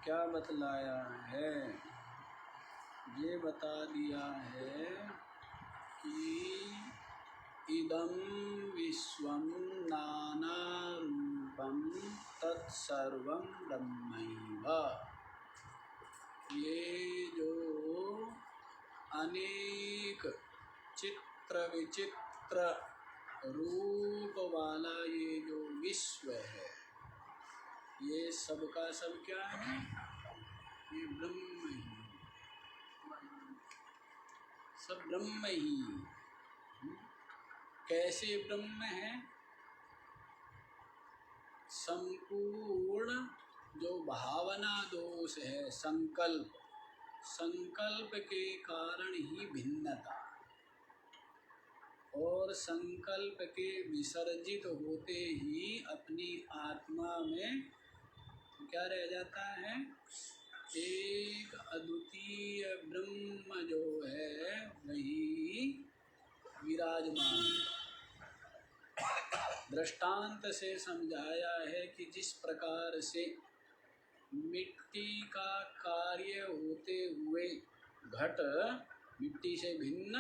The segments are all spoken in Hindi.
क्या बतलाया है? ये बता दिया है कि इदं विश्वं नानारूपं तत्सर्वं ब्रह्मैव। ये जो अनेक चित्र विचित्र रूप वाला ये जो विश्व है, ये सब का सब क्या है? ये ब्रह्म ही, सब ब्रह्म ही। कैसे ब्रह्म है? संपूर्ण जो भावना दोष है, संकल्प, संकल्प के कारण ही भिन्नता, और संकल्प के विसर्जित होते ही अपनी आत्मा में क्या रह जाता है? एक अद्वितीय ब्रह्म जो है वही विराजमान है। दृष्टांत से समझाया है कि जिस प्रकार से मिट्टी का कार्य होते हुए घट मिट्टी से भिन्न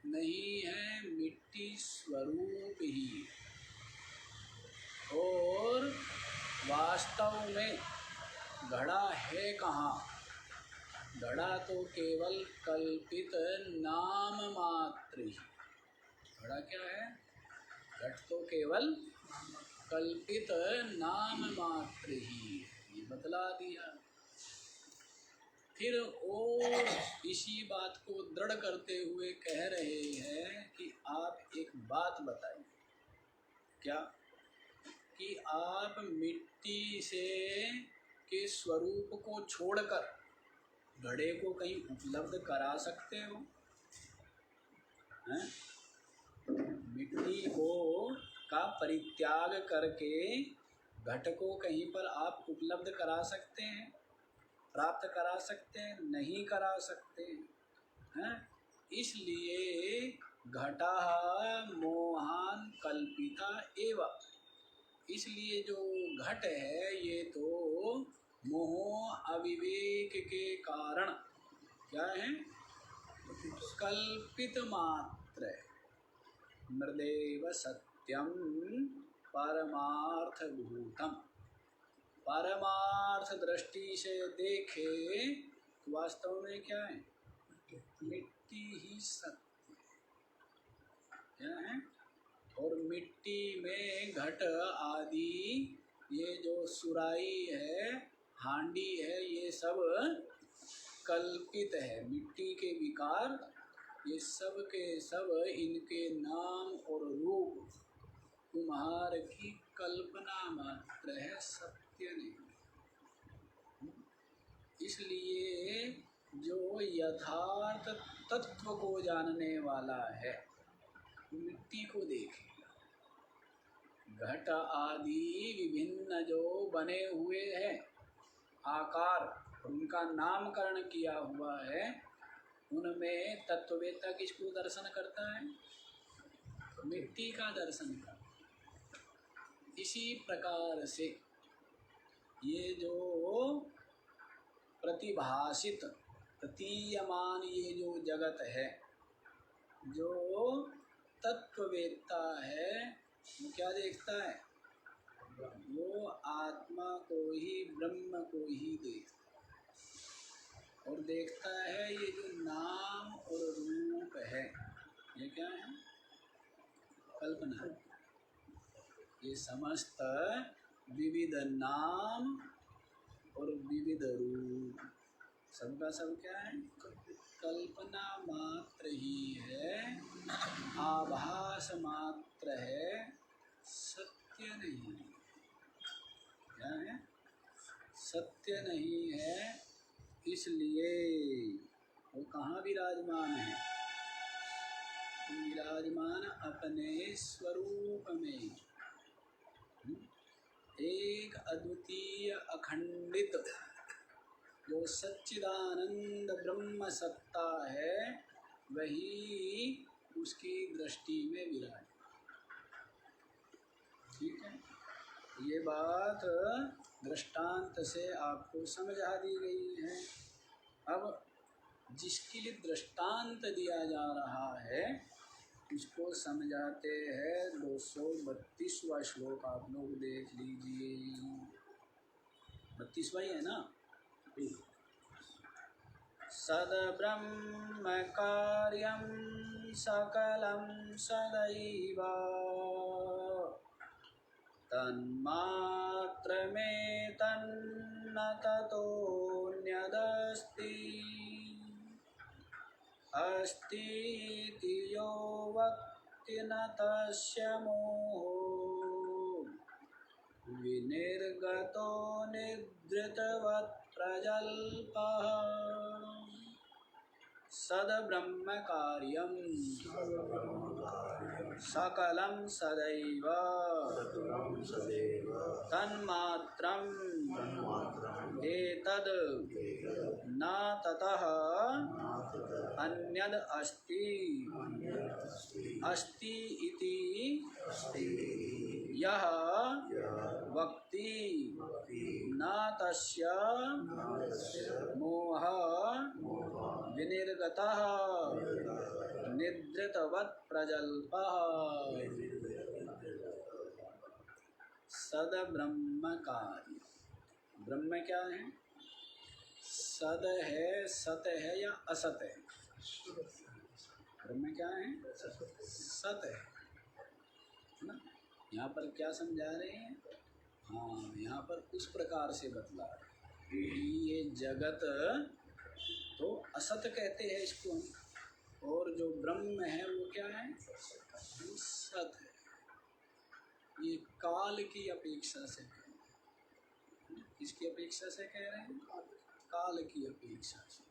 नहीं है, मिट्टी स्वरूप ही, और वास्तव में घड़ा है कहाँ? घड़ा तो केवल कल्पित नाम मात्र ही। घड़ा क्या है? घट तो केवल कल्पित नाम मात्र ही, ये बतला दिया। फिर और इसी बात को दृढ़ करते हुए कह रहे हैं कि आप एक बात बताइए। क्या? कि आप मिट्टी से के स्वरूप को छोड़कर घड़े को कहीं उपलब्ध करा सकते हो? हैं? मिट्टी को का परित्याग करके घट को कहीं पर आप उपलब्ध करा सकते हैं, प्राप्त करा सकते हैं? नहीं करा सकते हैं। इसलिए घटा मोहान कल्पिता एवं, इसलिए जो घट है ये तो मोह अविवेक के कारण क्या है? कल्पित मात्र है। मृदेव सत्यम परमार्थ भूतम, परमार्थ दृष्टि से देखे तो वास्तव में क्या है? मिट्टी ही सत्य क्या है? और मिट्टी में घट आदि ये जो सुराई है, हांडी है, ये सब कल्पित है। मिट्टी के विकार ये सब के सब इनके नाम और रूप तुम्हार की कल्पना मात्र है, सत्य नहीं। इसलिए जो यथार्थ तत्व को जानने वाला है मिट्टी को देखेगा। घट आदि विभिन्न जो बने हुए हैं आकार, उनका नामकरण किया हुआ है, उनमें तत्ववेत्ता किसको दर्शन करता है? मिट्टी का दर्शन करता है। इसी प्रकार से ये जो प्रतिभासित प्रतीयमान ये जो जगत है, जो तत्ववेत्ता है वो क्या देखता है? वो आत्मा को ही, ब्रह्म को ही देखता है। और देखता है ये जो नाम और रूप है ये क्या है? कल्पना। ये समस्त विविध नाम और विविध रूप सबका सब क्या है? कल्पना मात्र ही है, आभास मात्र है, सत्य नहीं। क्या है? सत्य नहीं है। इसलिए वो कहाँ विराजमान है? विराजमान अपने स्वरूप में, एक अद्वितीय अखंडित जो सच्चिदानंद ब्रह्म सत्ता है, वही उसकी दृष्टि में विराजमान। ठीक है, ये बात दृष्टांत से आपको समझा दी गई है। अब जिसके लिए दृष्टांत दिया जा रहा है उसको समझाते हैं। 232वां श्लोक आप लोग देख लीजिए। 32वां ही है ना। सद्ब्रह्म कार्यं सकलं सदैव तन्मात्रमेतन्न ततोऽन्यदस्ति अस्तीति यो वक्ति न तस्य मोहो विनिर्गतो निद्रितवत् प्रजल्पः। सद्ब्रह्म कार्यं सकलं सदैव तन्मात्रम् एतद् न ततः अन्यद् अस्ति अस्ति इति यः वक्ति न तस्य मोहः विनिर्गतः निद्रितवत् प्रजल्पः। सद्ब्रह्म कार्य, ब्रह्म क्या है? सद है, सत है या असत है? ब्रह्म क्या है? सत है ना। यहाँ पर क्या समझा रहे हैं? हाँ, यहाँ पर उस प्रकार से बतला रहे हैं। ये जगत तो असत कहते हैं इसको, और जो ब्रह्म है वो क्या है? वो सत है। ये काल की अपेक्षा से कह रहे हैं। किसकी अपेक्षा से कह रहे हैं? काल की अपेक्षा से।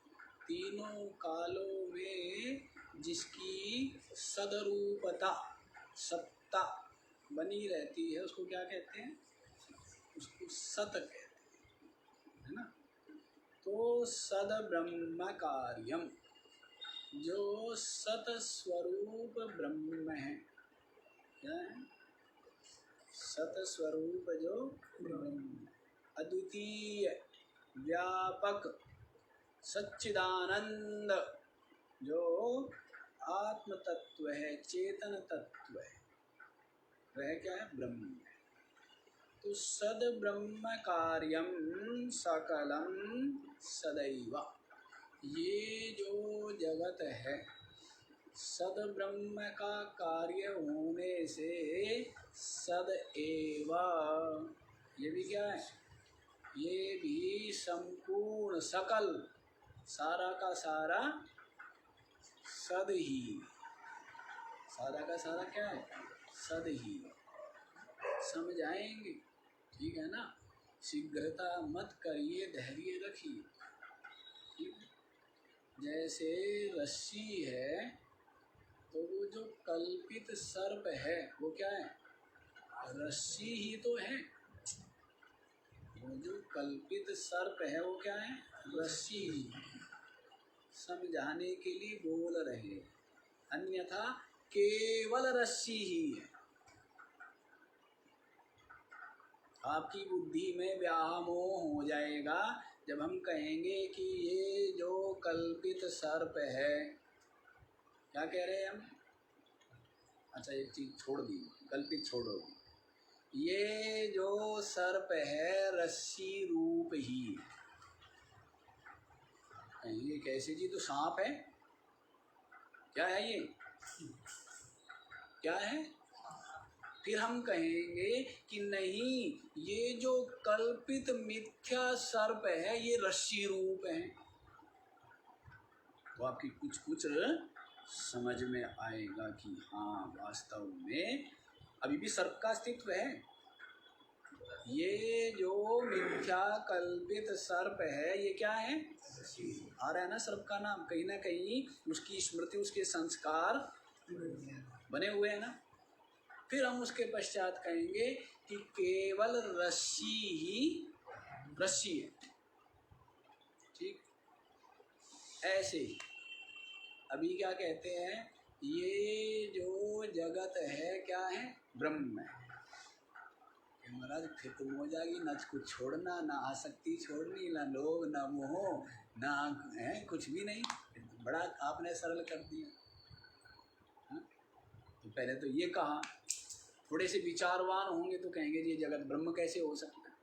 तीनों कालों में जिसकी सदरूपता, सत्ता बनी रहती है उसको क्या कहते हैं? उसको सत कहते हैं, है ना। तो सद ब्रह्म कार्यम, जो सत स्वरूप ब्रह्म है, क्या है? सत स्वरूप जो ब्रह्म, अद्वितीय, व्यापक, सच्चिदानंद, जो आत्म तत्व है, चेतन तत्व है, वह क्या है? ब्रह्म है। तो सद ब्रह्म कार्यम सकलम सदैव, ये जो जगत है सद ब्रह्म का कार्य होने से सद एव, ये भी क्या है? ये भी संपूर्ण, सकल, सारा का सारा सद ही, सारा का सारा क्या है? सद ही। समझाएंगे, ठीक है ना। शीघ्रता मत करिए, धैर्य रखिए। जैसे रस्सी है तो वो जो कल्पित सर्प है वो क्या है? रस्सी ही तो है। वो जो कल्पित सर्प है वो क्या है? रस्सी ही। समझाने के लिए बोल रहे, अन्यथा केवल रस्सी ही है। आपकी बुद्धि में व्यामोह हो जाएगा जब हम कहेंगे कि ये जो कल्पित सर्प है, क्या कह रहे हैं हम? अच्छा, एक चीज छोड़ दी, कल्पित छोड़ो। ये जो सर्प है रस्सी रूप ही है। कहेंगे कैसे जी? तो सांप है। क्या है ये? क्या है? फिर हम कहेंगे कि नहीं, ये जो कल्पित मिथ्या सर्प है ये रस्सी रूप है। तो आपकी कुछ कुछ समझ में आएगा कि हाँ, वास्तव में अभी भी सर्प का अस्तित्व है। ये जो मिथ्या कल्पित सर्प है ये क्या है? आ रहा है ना सर्प का नाम, कहीं ना कहीं उसकी स्मृति, उसके संस्कार बने हुए हैं ना। फिर हम उसके पश्चात कहेंगे कि केवल रस्सी ही रस्सी है। ठीक, ऐसे ही अभी क्या कहते हैं? ये जो जगत है क्या है? ब्रह्म है। महाराज फिर तुम हो जाएगी, न कुछ छोड़ना, ना आसक्ति छोड़नी, ना लोभ, ना मोह, ना है कुछ भी नहीं। बड़ा आपने सरल कर दिया। हाँ? तो पहले तो ये कहा, थोड़े से विचारवान होंगे तो कहेंगे जी जगत ब्रह्म कैसे हो सकता है।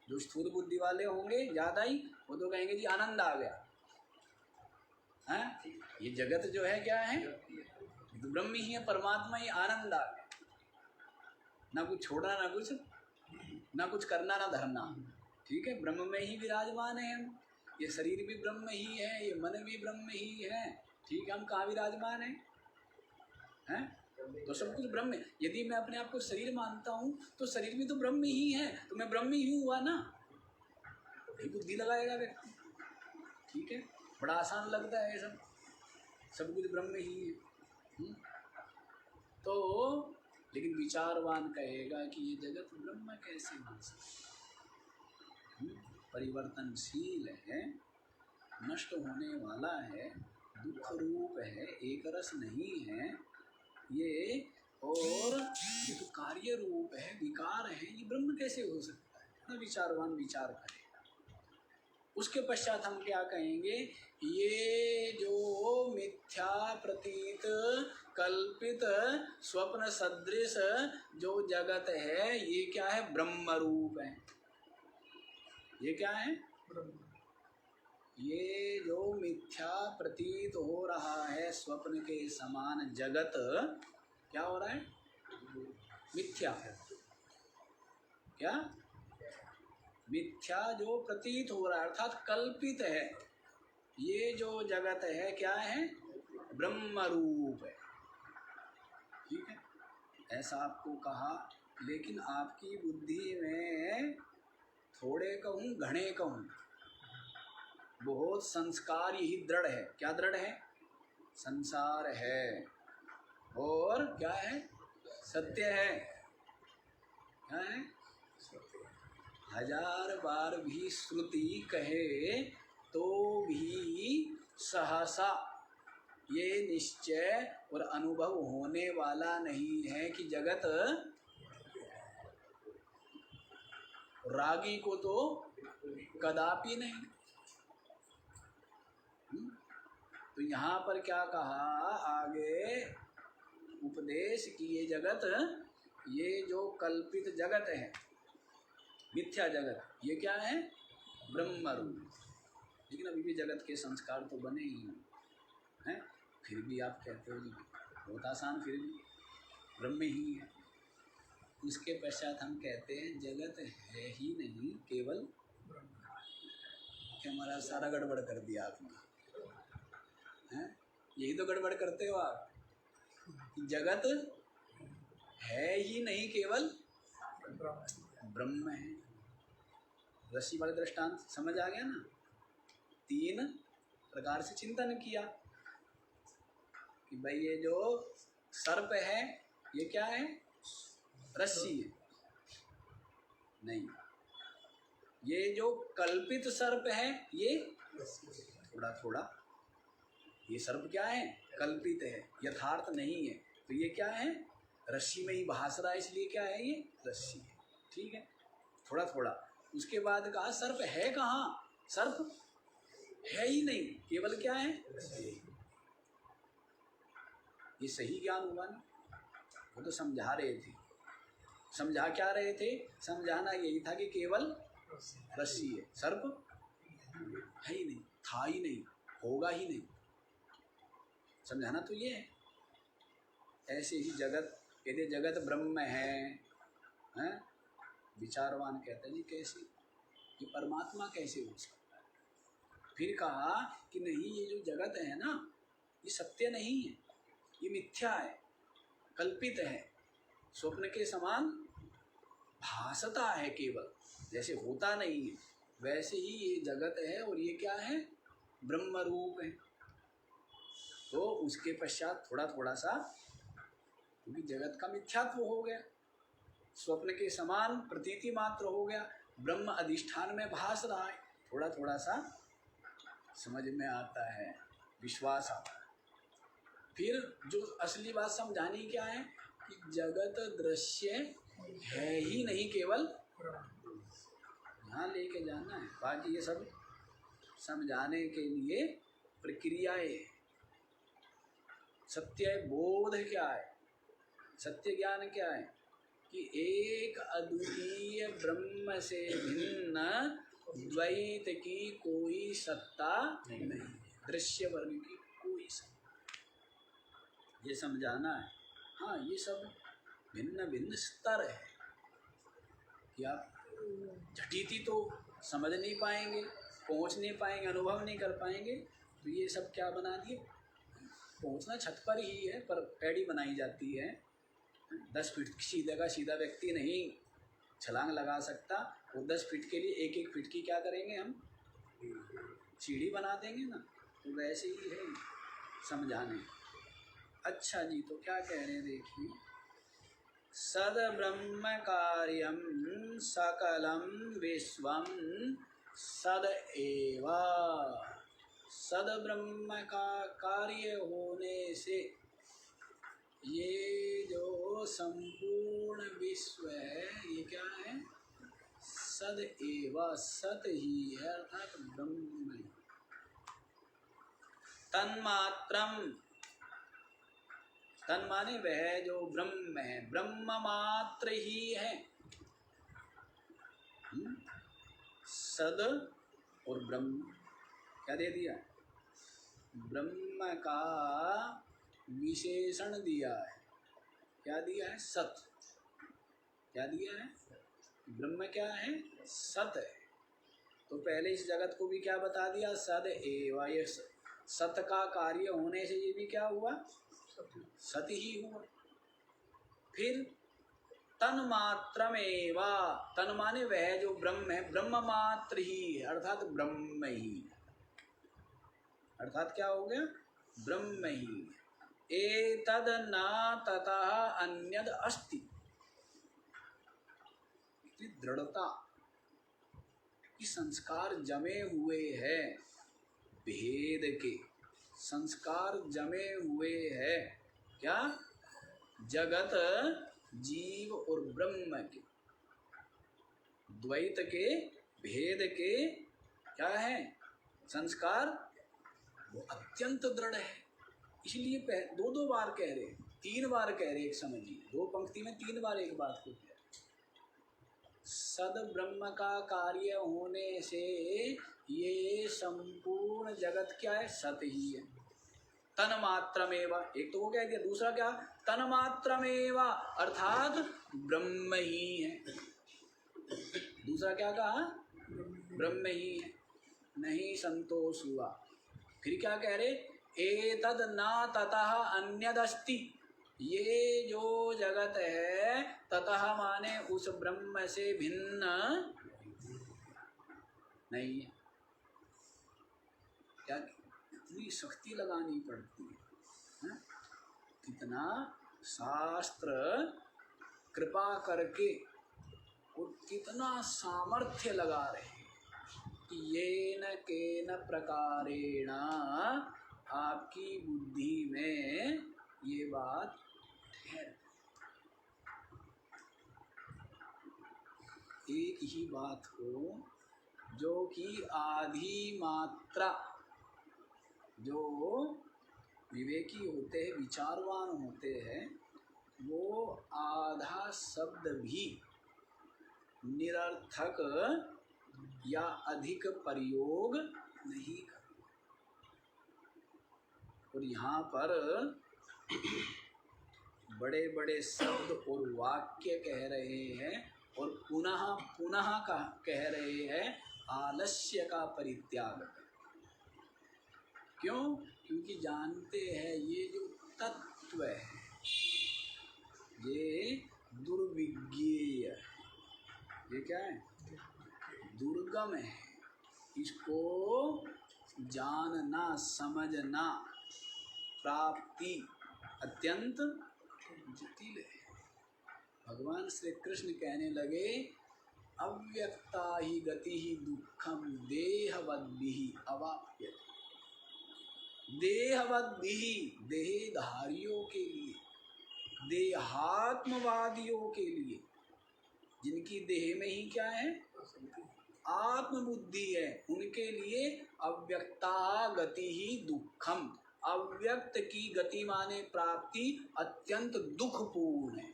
जो स्थूल बुद्धि वाले होंगे ज़्यादा ही, वो तो कहेंगे जी आनंद आ गया। हाँ? ये जगत जो है क्या है, तो ब्रह्म ही है, परमात्मा ही, आनंद आ गया। ना कुछ छोड़ना, ना कुछ करना, ना धरना। ठीक है, ब्रह्म में ही विराजमान है हम। ये शरीर भी ब्रह्म ही है, ये मन भी ब्रह्म ही है। ठीक है, हम कहाँ विराजमान हैं? हैं? तो सब कुछ ब्रह्म है। यदि मैं अपने आप को शरीर मानता हूँ तो शरीर भी तो ब्रह्म ही है, तो मैं ब्रह्म ही हुआ ना। ये बुद्धि लगाएगा व्यक्ति। ठीक है, बड़ा आसान लगता है ये सब कुछ ब्रह्म ही है। तो लेकिन विचारवान कहेगा कि ये जगत ब्रह्म कैसे हो सकता है, परिवर्तनशील है, नष्ट होने वाला है, दुख रूप है, एक रस नहीं है ये, और ये तो कार्य रूप है, विकार है, ये ब्रह्म कैसे हो सकता है। ना विचारवान विचार करेगा। उसके पश्चात हम क्या कहेंगे, ये जो मिथ्या प्रतीत कल्पित स्वप्न सदृश जो जगत है, ये क्या है, ब्रह्म रूप है। ये क्या है, ये जो मिथ्या प्रतीत हो रहा है स्वप्न के समान जगत, क्या हो रहा है, मिथ्या। क्या मिथ्या जो प्रतीत हो रहा है अर्थात कल्पित है, ये जो जगत है क्या है, ब्रह्म रूप है। ठीक है, ऐसा आपको कहा, लेकिन आपकी बुद्धि में थोड़े कहूँ घने कहूँ बहुत संस्कार यही दृढ़ है। क्या दृढ़ है, संसार है और क्या है, सत्य है। क्या है, हजार बार भी श्रुति कहे तो भी सहसा ये निश्चय और अनुभव होने वाला नहीं है कि जगत, रागी को तो कदापि नहीं। तो यहाँ पर क्या कहा आगे उपदेश की, ये जगत, ये जो कल्पित जगत है, मिथ्या जगत, ये क्या है, ब्रह्म रूप। लेकिन अभी भी जगत के संस्कार तो बने ही हैं, फिर भी आप कहते हो जी बहुत आसान, फिर भी ब्रह्म ही है। उसके पश्चात हम कहते हैं जगत है ही नहीं, केवल क्या, हमारा सारा गड़बड़ कर दिया आपने। हैं, यही तो गड़बड़ करते हो आप, जगत है ही नहीं, केवल ब्रह्म है। रस्सी वाले दृष्टांत समझ आ गया ना। 3 प्रकार से चिंतन किया कि भाई ये जो सर्प है ये क्या है, रस्सी है नहीं, ये जो कल्पित सर्प है ये थोड़ा थोड़ा, ये सर्प क्या है, कल्पित है, यथार्थ नहीं है। तो ये क्या है, रस्सी में ही भास रहा है, इसलिए क्या है, ये रस्सी है। ठीक है, थोड़ा थोड़ा। उसके बाद कहा सर्प है कहाँ, सर्प है ही नहीं, केवल क्या है, ये सही ज्ञान हुआ ना। वो तो समझा रहे थे, समझा क्या रहे थे, समझाना यही था कि केवल रस्सी है, सर्प है ही नहीं, था ही नहीं, होगा ही नहीं, समझाना तो ये है। ऐसे ही जगत, यदि जगत ब्रह्म है, हैं? विचारवान कहते हैं जी कैसे, ये परमात्मा कैसे हो सकता है। फिर कहा कि नहीं, ये जो जगत है ना, ये सत्य नहीं है, ये मिथ्या है, कल्पित है, स्वप्न के समान भासता है, केवल जैसे होता नहीं है वैसे ही ये जगत है, और ये क्या है, ब्रह्म रूप है। तो उसके पश्चात थोड़ा थोड़ा सा, क्योंकि जगत का मिथ्यात्व हो गया, स्वप्न के समान प्रतीति मात्र हो गया, ब्रह्म अधिष्ठान में भास रहा है, थोड़ा थोड़ा सा समझ में आता है, विश्वास आता है। फिर जो असली बात समझानी क्या है कि जगत दृश्य है ही नहीं, केवल यहाँ लेके जाना है। बाकी ये सब समझाने के लिए प्रक्रियाएं हैं। सत्य बोध क्या है, सत्य ज्ञान क्या है कि एक अद्वितीय ब्रह्म से भिन्न द्वैत की कोई सत्ता नहीं, दृश्य वर्ग की कोई सत्ता, ये समझाना है। हाँ, ये सब भिन्न भिन्न स्तर है कि आप झटीती तो समझ नहीं पाएंगे, पहुंच नहीं पाएंगे, अनुभव नहीं कर पाएंगे। तो ये सब क्या बना दिए, पहुंचना छत पर ही है पर पैड़ी बनाई जाती है। 10 फीट सीधे का सीधा व्यक्ति नहीं छलांग लगा सकता, वो 10 फीट के लिए 1-1 फीट की क्या करेंगे, हम सीढ़ी बना देंगे ना। तो वैसे ही है समझाने। अच्छा जी, तो क्या कह रहे हैं देखिए, सद ब्रह्म कार्यम सकलम विश्वम सद एवा। सद ब्रह्म का कार्य होने से ये जो संपूर्ण विश्व है ये क्या है, सद एवा, सत ही है, अर्थात ब्रह्म। तन्मात्रम, तन माने वह जो ब्रह्म है, ब्रह्म मात्र ही है। सद और ब्रह्म क्या दे दिया, ब्रह्म का विशेषण दिया है। क्या दिया है, सत। क्या दिया है, ब्रह्म क्या है, सत है। तो पहले इस जगत को भी क्या बता दिया, सद एवा, ये सत का कार्य होने से ये भी क्या हुआ, सत ही हुआ। फिर तन्मात्रमेवा, तन माने वह जो ब्रह्म है, ब्रह्म मात्र ही है, अर्थात ब्रह्म ही, अर्थात क्या हो गया, ब्रह्म ही। एतद न ततः अन्यद अस्ति, दृढ़ता कि संस्कार जमे हुए हैं, भेद के संस्कार जमे हुए हैं, क्या, जगत जीव और ब्रह्म के द्वैत के भेद के क्या है संस्कार, वो अत्यंत दृढ़ है। इसलिए 2 बार कह रहे, 3 बार कह रहे, एक समझिए, 2 पंक्ति में 3 बार एक बात को कह रहे। सद ब्रह्म का कार्य होने से ये संपूर्ण जगत क्या है, सत ही है। तन्मात्रमेवा, एक तो वो कह दिया, दूसरा क्या, तन्मात्रमेवा अर्थात ब्रह्म ही है। दूसरा क्या कहा, ब्रह्म ही है, नहीं संतोष हुआ। फिर क्या कह रहे, एतद न ततः अन्यदस्ति, ये जो जगत है ततः माने उस ब्रह्म से भिन्न नहीं है। क्या कितनी शक्ति लगानी पड़ती है, कितना शास्त्र कृपा करके और कितना सामर्थ्य लगा रहे कि येन केन प्रकारेण आपकी बुद्धि में ये बात है। एक ही बात को जो कि आधी मात्रा, जो विवेकी होते हैं, विचारवान होते हैं, वो आधा शब्द भी निरर्थक या अधिक प्रयोग नहीं करते। और यहाँ पर बड़े बड़े शब्द और वाक्य कह रहे हैं और पुनः पुनः कह रहे हैं आलस्य का परित्याग। क्यों, क्योंकि जानते हैं ये जो तत्व है ये दुर्विज्ञेय है, ये क्या है, दुर्गम है, इसको जानना समझना प्राप्ति अत्यंत जटिल है। भगवान श्री कृष्ण कहने लगे अव्यक्ता ही गति ही दुखम देहवद्भिः अवाप्यते। देहवद्भिः देहधारियों के लिए, देहात्मवादियों के लिए जिनकी देह में ही क्या है, आत्मबुद्धि है, उनके लिए अव्यक्ता गति ही दुखम। अव्यक्त की गति माने प्राप्ति अत्यंत दुखपूर्ण है।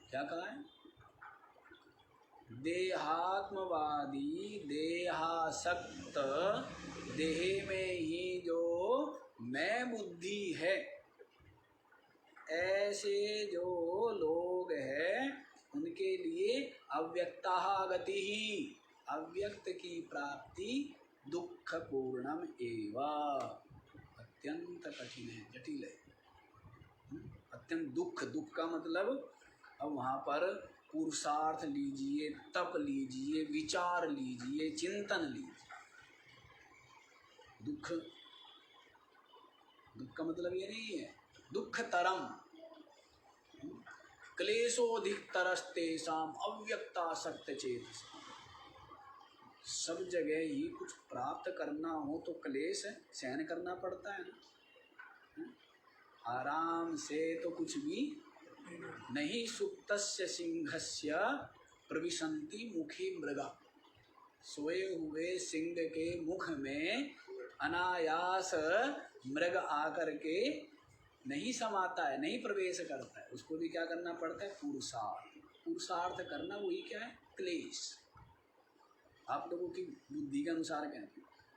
क्या कहा है? देहात्मवादी, देहासक्त, देह में ही जो मैं बुद्धि है, ऐसे जो लोग हैं उनके लिए अव्यक्ता गति ही, अव्यक्त की प्राप्ति दुख पूर्णम एवं, अत्यंत कठिन है, जटिल है, अत्यंत दुख। दुख का मतलब अब वहाँ पर पुरुषार्थ लीजिए, तप लीजिए, विचार लीजिए, चिंतन लीजिए। दुख, दुख का मतलब ये नहीं है दुख तरम, क्लेशोधिक तरस्तेषाम अव्यक्ता सत्य चेत। सब जगह ही कुछ प्राप्त करना हो तो क्लेश सहन करना पड़ता है ना, आराम से तो कुछ भी नहीं। सुप्तस्य सिंहस्य प्रविशन्ति मुखी मृगा, सोए हुए सिंह के मुख में अनायास मृग आकर के नहीं समाता है, नहीं प्रवेश करता है, उसको भी क्या करना पड़ता है, पुरुषार्थ। पुरुषार्थ करना वही क्या है, क्लेश। आप लोगों की बुद्धि के अनुसार क्या है,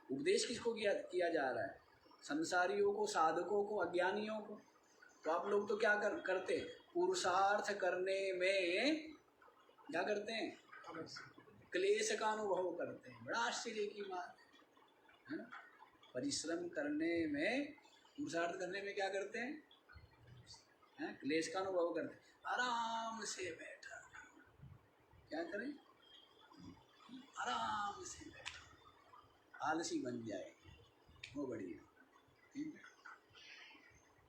उपदेश किसको किया जा रहा है, संसारियों को, साधकों को, अज्ञानियों को। तो आप लोग तो क्या करते हैं, पुरुषार्थ करने में क्या करते हैं, क्लेश का अनुभव करते हैं। बड़ा आश्चर्य की बात है ना। परिश्रम करने में, पुरुषार्थ करने में क्या करते हैं, क्लेश का अनुभव करते हैं। आराम से बैठा, क्या करें, आराम से बैठा, आलसी बन जाए वो बढ़िया, ठीक है।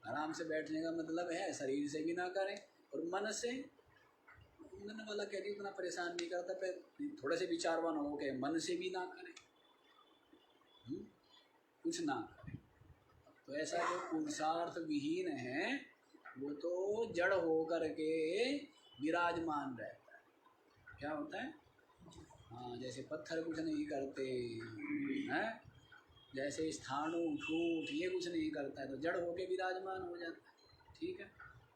आराम से बैठने का मतलब है शरीर से भी ना करें और मन से, मन वाला कह उतना परेशान नहीं करता, पर थोड़े से विचारवान हो गए, मन से भी ना करें, कुछ ना करें। तो ऐसा जो पुरुषार्थ विहीन है वो तो जड़ हो करके विराजमान रहता है। क्या होता है, हाँ, जैसे पत्थर कुछ नहीं करते हैं, जैसे स्थाणु ठूठ ये कुछ नहीं करता है, तो जड़ होके विराजमान हो जाता है, ठीक है।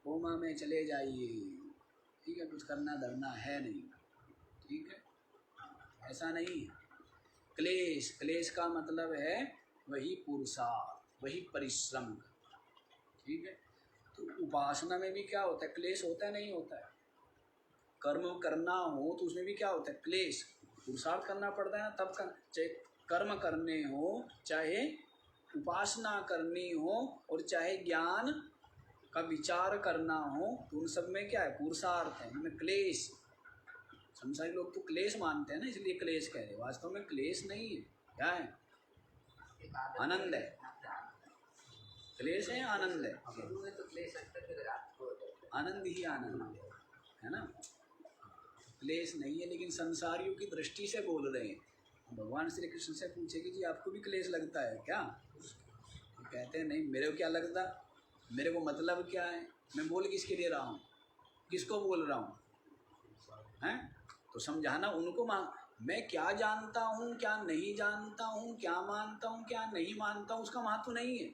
कोमा में चले जाइए, ठीक है, कुछ करना धरना है नहीं, ठीक है। ऐसा नहीं है। क्लेश, क्लेश का मतलब है वही पुरुषार्थ, वही परिश्रम, ठीक है। तो उपासना में भी क्या होता है, क्लेश होता है, नहीं होता है। कर्म करना हो तो उसमें भी क्या होता है, क्लेश, पुरुषार्थ करना पड़ता है ना, तब कर, चाहे कर्म करने हो, चाहे उपासना करनी हो, और चाहे ज्ञान का विचार करना हो, तो उन सब में क्या है, पुरुषार्थ है, उनमें क्लेश। संसारी लोग तो क्लेश मानते हैं ना, इसलिए क्लेश कह रहे, वास्तव में क्लेश नहीं है, क्या है, आनंद है। क्लेश है, आनंद है, आनंद ही आनंद है ना, क्लेश नहीं है। लेकिन संसारियों की दृष्टि से बोल रहे हैं। भगवान श्री कृष्ण से पूछे कि जी आपको भी क्लेश लगता है क्या, तो कहते हैं नहीं, मेरे को क्या लगता, मेरे को मतलब क्या है, मैं बोल किसके लिए रहा हूँ, किसको बोल रहा हूँ, हैं। तो समझाना उनको, मैं क्या जानता हूँ, क्या नहीं जानता हूँ, क्या मानता हूँ, क्या नहीं मानता हूँ, उसका महत्व नहीं है।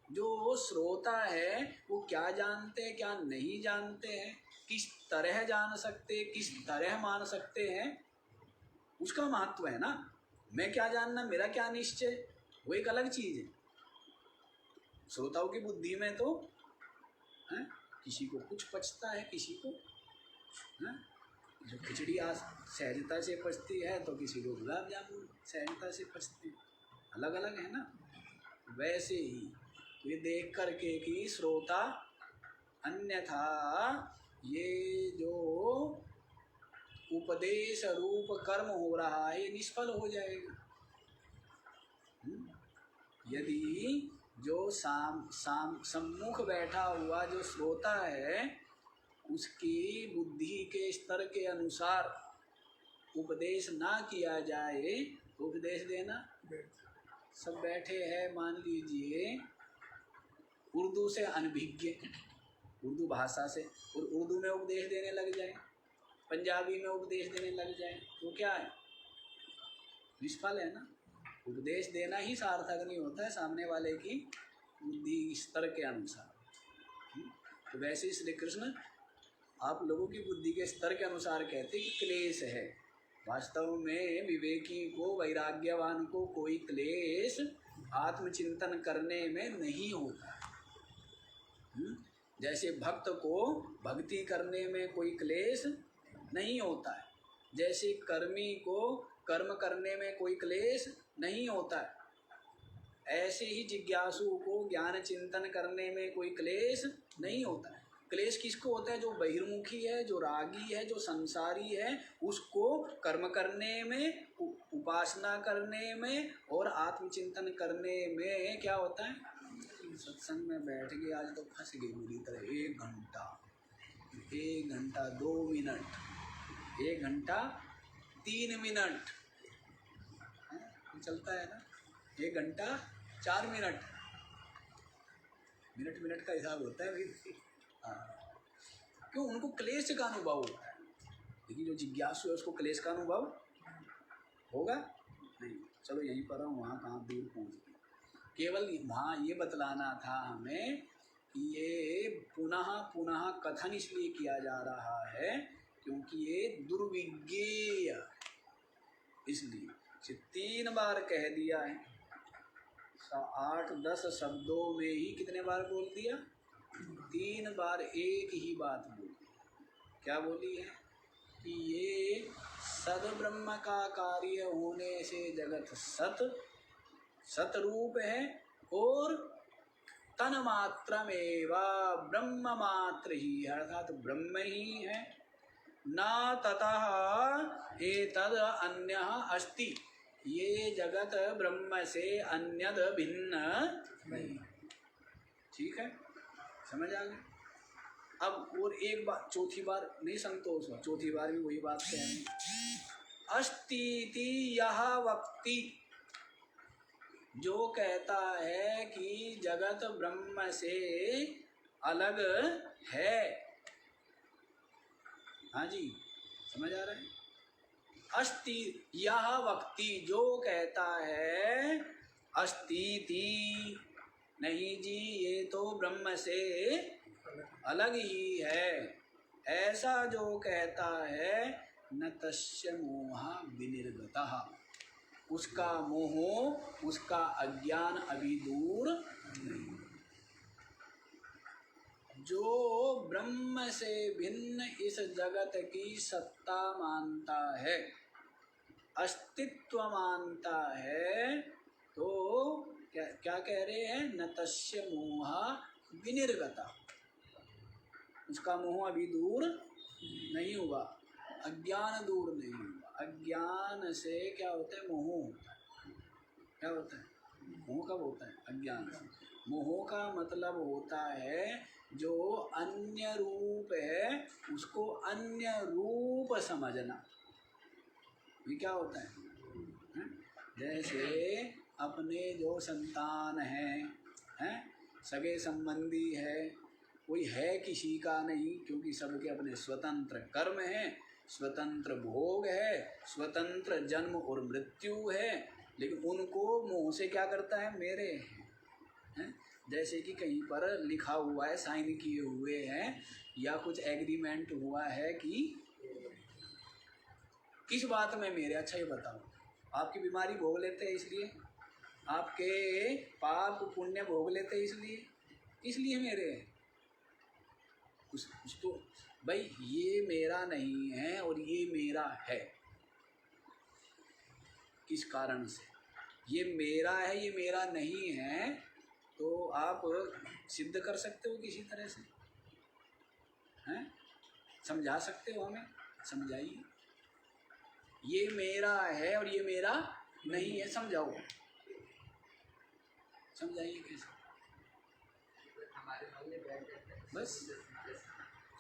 जो श्रोता है वो क्या जानते हैं, क्या नहीं जानते हैं, किस तरह जान सकते, किस तरह मान सकते हैं, उसका महत्व है ना। मैं क्या जानना, मेरा क्या निश्चय, वो एक अलग चीज है। श्रोताओं की बुद्धि में तो है, किसी को कुछ पचता है, किसी को है, जो खिचड़ी सहजता से पचती है, तो किसी को गुलाब जामुन सहजता से पचती है, अलग अलग है ना। वैसे ही ये देख करके कि श्रोता, अन्यथा ये जो उपदेश रूप कर्म हो रहा है ये निष्फल हो जाएगा। यदि जो सम्मुख बैठा हुआ जो श्रोता है उसकी बुद्धि के स्तर के अनुसार उपदेश ना किया जाए तो उपदेश देना। सब बैठे हैं, मान लीजिए उर्दू से अनभिज्ञ, उर्दू भाषा से, और उर्दू में उपदेश देने लग जाए, पंजाबी में उपदेश देने लग जाए, तो क्या है, निष्फल है ना। उपदेश देना ही सार्थक नहीं होता है, सामने वाले की बुद्धि स्तर के अनुसार। तो वैसे श्री कृष्ण आप लोगों की बुद्धि के स्तर के अनुसार कहते कि क्लेश है। वास्तव में विवेकी को, वैराग्यवान को कोई क्लेश आत्मचिंतन करने में नहीं होता है। जैसे भक्त को भक्ति करने में कोई क्लेश नहीं होता है, जैसे कर्मी को कर्म करने में कोई क्लेश नहीं होता है, ऐसे ही जिज्ञासु को ज्ञान चिंतन करने में कोई क्लेश नहीं होता है। क्लेश किसको होता है? जो बहिर्मुखी है, जो रागी है, जो संसारी है, उसको कर्म करने में, उपासना करने में और आत्मचिंतन करने में क्या होता है? सत्संग में बैठ गए आज तो फंस गए बुरी तरह। 1 घंटा, 1 घंटा 2 मिनट, 1 घंटा 3 मिनट चलता है ना, 1 घंटा 4 मिनट, मिनट मिनट का हिसाब होता है भाई। क्यों? उनको क्लेश का अनुभव होता है, लेकिन जो जिज्ञासु है उसको क्लेश का अनुभव होगा नहीं। चलो यहीं पर हम, वहाँ कहाँ दूर पहुँच गए। केवल वहाँ ये बतलाना था हमें कि ये पुनः पुनः कथन इसलिए किया जा रहा है क्योंकि ये दुर्विज्ञेय, इसलिए 3 बार कह दिया है। 8-10 शब्दों में ही कितने बार बोल दिया? 3 बार एक ही बात बोली। क्या बोली है? कि ये सद ब्रह्म का कार्य होने से जगत सत रूप है और तन मात्रमेवा ब्रह्म मात्र ही, अर्थात ब्रह्म ही है। न ततः एतद अन्यः अस्ति, ये जगत ब्रह्म से अन्यद भिन्न नहीं। ठीक है, समझ आ गई? अब और एक बार, चौथी बार नहीं संतोष हो, चौथी बार भी वही बात कहें। अस्तीति यह वक्ति, जो कहता है कि जगत ब्रह्म से अलग है। हाँ जी, समझ आ रहा है? अस्ति यह वक्ति, जो कहता है अस्तीति, नहीं जी ये तो ब्रह्म से अलग ही है, ऐसा जो कहता है, न तस्य मोह विनिर्गतः, उसका मोह, उसका अज्ञान अभी दूर नहीं। जो ब्रह्म से भिन्न इस जगत की सत्ता मानता है, अस्तित्व मानता है, तो क्या क्या कह रहे हैं? न तस्य मोह विनिर्गतः, उसका मोह अभी दूर नहीं हुआ, अज्ञान दूर नहीं हुआ। अज्ञान से क्या होता है? मोह होता है। क्या होता है? मोह कब होता है? अज्ञान से। मोह का मतलब होता है जो अन्य रूप है उसको अन्य रूप समझना। ये क्या होता है? जैसे अपने जो संतान हैं, सगे संबंधी है, कोई है किसी का नहीं, क्योंकि सबके अपने स्वतंत्र कर्म हैं, स्वतंत्र भोग है, स्वतंत्र जन्म और मृत्यु है, लेकिन उनको मोह से क्या करता है? मेरे हैं। जैसे कि कहीं पर लिखा हुआ है, साइन किए हुए हैं, या कुछ एग्रीमेंट हुआ है कि किस बात में मेरे। अच्छा ये बताओ, आपकी बीमारी भोग लेते हैं इसलिए, आपके पाप पुण्य भोग लेते हैं इसलिए मेरे हैं। तो भाई ये मेरा नहीं है और ये मेरा है, किस कारण से? ये मेरा है, ये मेरा नहीं है, तो आप सिद्ध कर सकते हो किसी तरह से? हैं? समझा सकते हो हमें? समझाइए। ये मेरा है और ये मेरा नहीं है, समझाओ, समझाइए कैसे? बस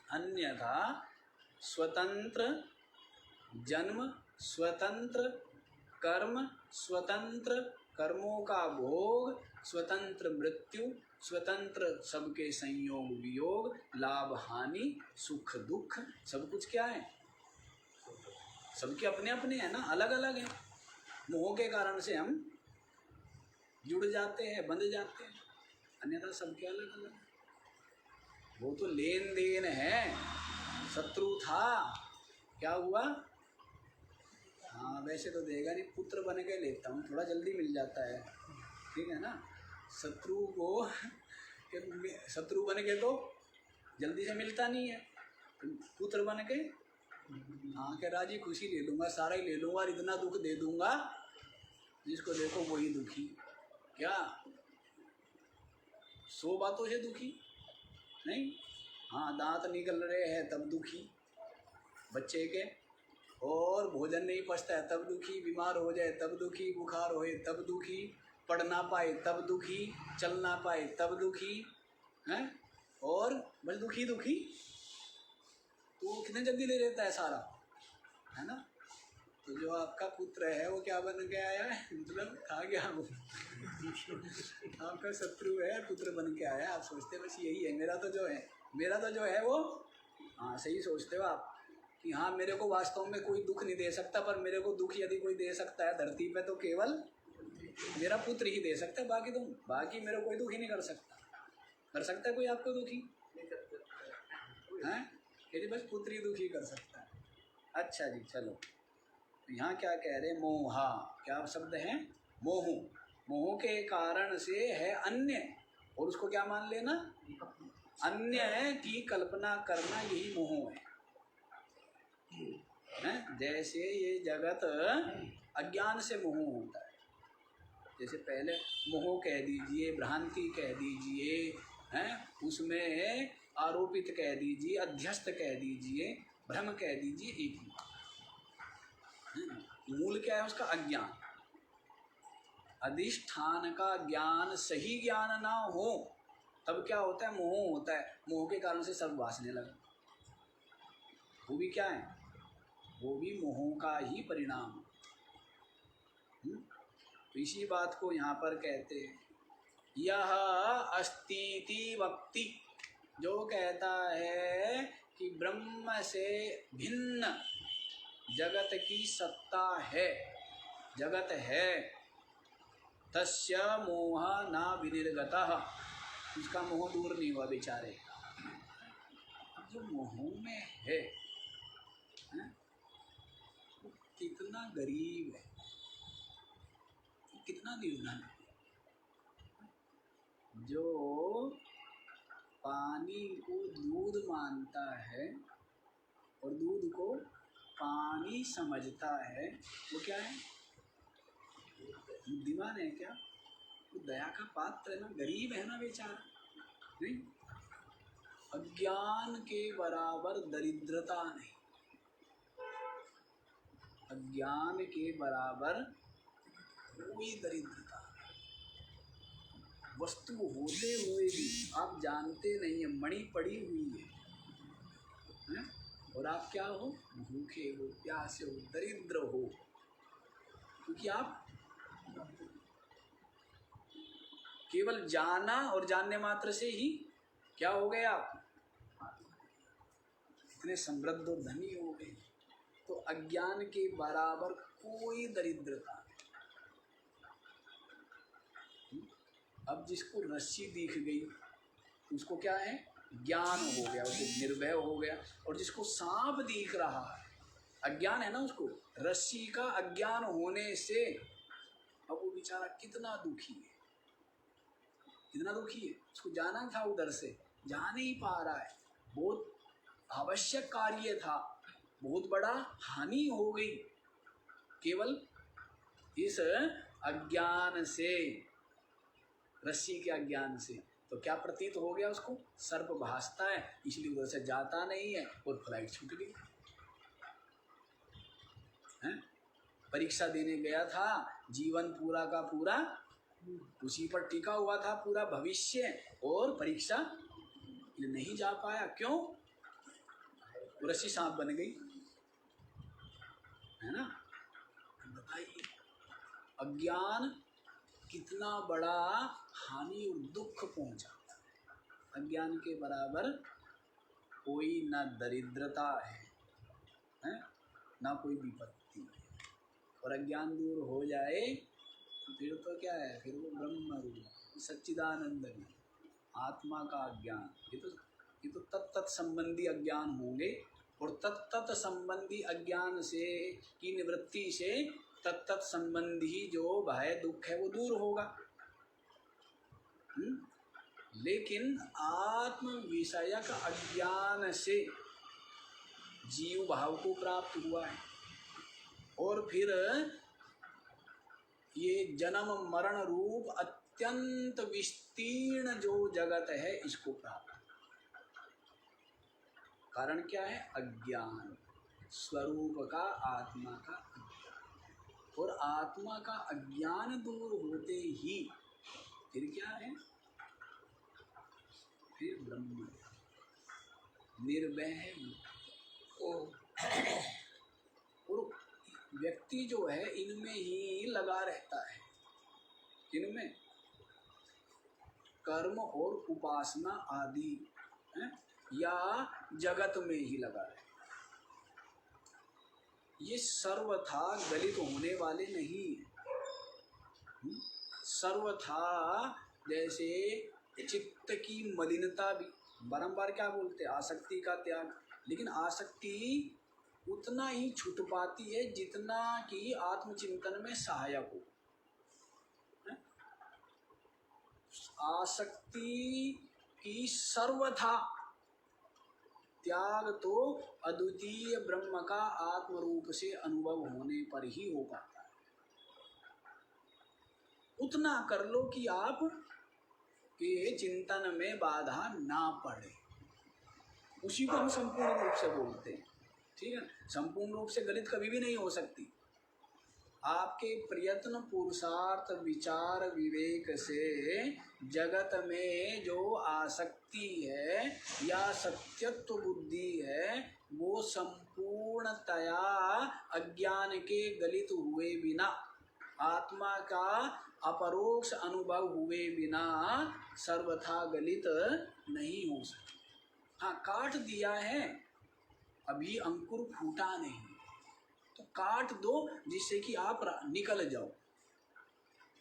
अन्यथा स्वतंत्र जन्म, स्वतंत्र कर्म, स्वतंत्र कर्मों का भोग, स्वतंत्र मृत्यु, स्वतंत्र सबके संयोग वियोग, लाभ हानि, सुख दुख, सब कुछ क्या है, सबके अपने अपने हैं ना, अलग अलग हैं। मोह के कारण से हम जुड़ जाते हैं, बंध जाते हैं, अन्यथा सबके अलग अलग। वो तो लेन देन है, शत्रु था, क्या हुआ? हाँ वैसे तो देगा नहीं, पुत्र बन के लेता हूँ, थोड़ा जल्दी मिल जाता है, ठीक है ना। शत्रु को शत्रु बन के तो जल्दी से मिलता नहीं है, पुत्र बन के हाँ के राजी खुशी ले लूँगा, सारा ही ले लूँगा और इतना दुख दे दूँगा जिसको देखो वही दुखी। क्या 100 बातों से दुखी नहीं? हाँ दांत निकल रहे हैं तब दुखी बच्चे के, और भोजन नहीं पचता है तब दुखी, बीमार हो जाए तब दुखी, बुखार होए तब दुखी, पढ़ ना पाए तब दुखी, चल ना पाए तब दुखी हैं, और बस दुखी दुखी। तो वो कितने जल्दी ले लेता है सारा, है ना। तो जो आपका पुत्र है वो क्या बन के आया है, मतलब खा गया वो आपका शत्रु है, पुत्र बन के आया। आप सोचते बस यही है मेरा तो जो है वो, हाँ सही सोचते हो आप कि हाँ मेरे को वास्तव में कोई दुख नहीं दे सकता, पर मेरे को दुख यदि कोई दे सकता है धरती पे तो केवल मेरा पुत्र ही दे सकता है, बाकी मेरे कोई दुखी नहीं कर सकता। कर सकता है कोई आपको दुखी हैं? यदि बस पुत्र ही दुखी कर सकता है। अच्छा जी चलो, यहाँ क्या कह रहे, मोहा क्या शब्द है, मोह, मोह के कारण से है अन्य, और उसको क्या मान लेना, अन्य की कल्पना करना, यही मोह है। जैसे ये जगत अज्ञान से मोह होता है, जैसे पहले मोह कह दीजिए, भ्रांति कह दीजिए, हैं उसमें आरोपित कह दीजिए, अध्यस्त कह दीजिए, भ्रम कह दीजिए, एक ही मूल क्या है उसका, अज्ञान। अधिष्ठान का ज्ञान सही ज्ञान ना हो तब क्या होता है, मोह होता है। मोह के कारण से सब वासने लगे, वो भी क्या है, वो भी मोह का ही परिणाम। तो इसी बात को यहाँ पर कहते हैं, यह अस्तीति वक्ति, जो कहता है कि ब्रह्म से भिन्न जगत की सत्ता है, जगत है, तस्य मोह न विनिर्गतः, उसका मोह दूर नहीं हुआ बेचारे। अब जो मोह में है वो कितना गरीब है, कितना निर्धन है। जो पानी को दूध मानता है और दूध को पानी समझता है, वो क्या है, बुद्धिमान है क्या, वो दया का पात्र है ना, गरीब है ना बेचारा। नहीं, अज्ञान के बराबर दरिद्रता नहीं, अज्ञान के बराबर कोई दरिद्रता नहीं। वस्तु होते हुए भी आप जानते नहीं है, मणि पड़ी हुई है? और आप क्या हो, भूखे हो, प्यासे हो, दरिद्र हो, क्योंकि आप केवल जाना और जानने मात्र से ही क्या हो गए, आप इतने समृद्ध और धनी हो गए। तो अज्ञान के बराबर कोई दरिद्रता नहीं। अब जिसको रस्सी दिख गई उसको क्या है, ज्ञान हो गया, उसको निर्भय हो गया। और जिसको सांप दिख रहा है, अज्ञान है ना उसको, रस्सी का अज्ञान होने से अब वो बेचारा कितना दुखी है, कितना दुखी है। उसको जाना था उधर से, जा नहीं पा रहा है, बहुत आवश्यक कार्य था, बहुत बड़ा हानि हो गई केवल इस अज्ञान से, रस्सी के अज्ञान से। तो क्या प्रतीत हो गया उसको, सर्प भासता है, इसलिए उधर से जाता नहीं है और फ्लाइट छूट गई। परीक्षा देने गया था, जीवन पूरा का पूरा उसी पर टिका हुआ था, पूरा भविष्य, और परीक्षा नहीं जा पाया। क्यों, रस्सी सांप बन गई, है ना। बताइए, अज्ञान कितना बड़ा हानि और दुख पहुंचाता है। अज्ञान के बराबर कोई ना दरिद्रता है ना कोई विपत्ति है। और अज्ञान दूर हो जाए तो फिर तो क्या है, फिर वो ब्रह्म रूप सच्चिदानंद रूप आत्मा का अज्ञान। ये तो तत्त संबंधी अज्ञान होंगे और तत्त संबंधी अज्ञान से की निवृत्ति से तत्त संबंधी जो भय दुख है वो दूर होगा। लेकिन आत्म विषयक अज्ञान से जीव भाव को प्राप्त हुआ है और फिर ये जन्म मरण रूप अत्यंत विस्तीर्ण जो जगत है इसको प्राप्त। कारण क्या है? अज्ञान, स्वरूप का आत्मा का अज्ञान। और आत्मा का अज्ञान दूर होते ही फिर क्या है? फिर ब्रह्म निर्भय। और व्यक्ति जो है इनमें ही लगा रहता है, इनमें कर्म और उपासना आदि है या जगत में ही लगा रहे। ये सर्वथा गलित होने वाले नहीं है। सर्वथा जैसे चित्त की मलिनता भी बारंबार क्या बोलते हैं? आसक्ति का त्याग। लेकिन आसक्ति उतना ही छूट पाती है जितना कि आत्मचिंतन में सहायक हो। आसक्ति की सर्वथा त्याग तो अद्वितीय ब्रह्म का आत्म रूप से अनुभव होने पर ही हो पाता है। उतना कर लो कि आप के चिंतन में बाधा ना पड़े, उसी को हम संपूर्ण रूप से बोलते हैं। ठीक है, संपूर्ण रूप से गलित कभी भी नहीं हो सकती। आपके प्रयत्न पुरुषार्थ विचार विवेक से जगत में जो आसक्ति है या सत्यत्व बुद्धि है वो संपूर्णतया अज्ञान के गलित हुए बिना, आत्मा का अपरोक्ष अनुभव हुए बिना सर्वथा गलित नहीं हो सकती। हाँ, काट दिया है, अभी अंकुर फूटा नहीं तो काट दो जिससे कि आप निकल जाओ।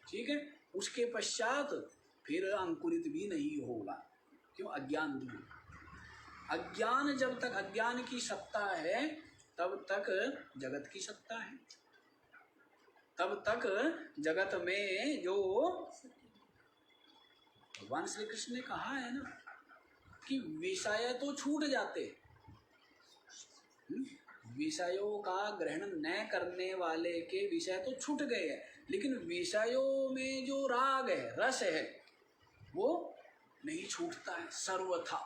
ठीक है, उसके पश्चात फिर अंकुरित भी नहीं होगा। क्यों? अज्ञान दूर। अज्ञान जब तक अज्ञान की सत्ता है तब तक जगत की सत्ता है। तब तक जगत में जो भगवान श्री कृष्ण ने कहा है ना कि विषय तो छूट जाते, विषयों का ग्रहण न करने वाले के विषय तो छूट गए हैं, लेकिन विषयों में जो राग है, रस है, वो नहीं छूटता है सर्वथा।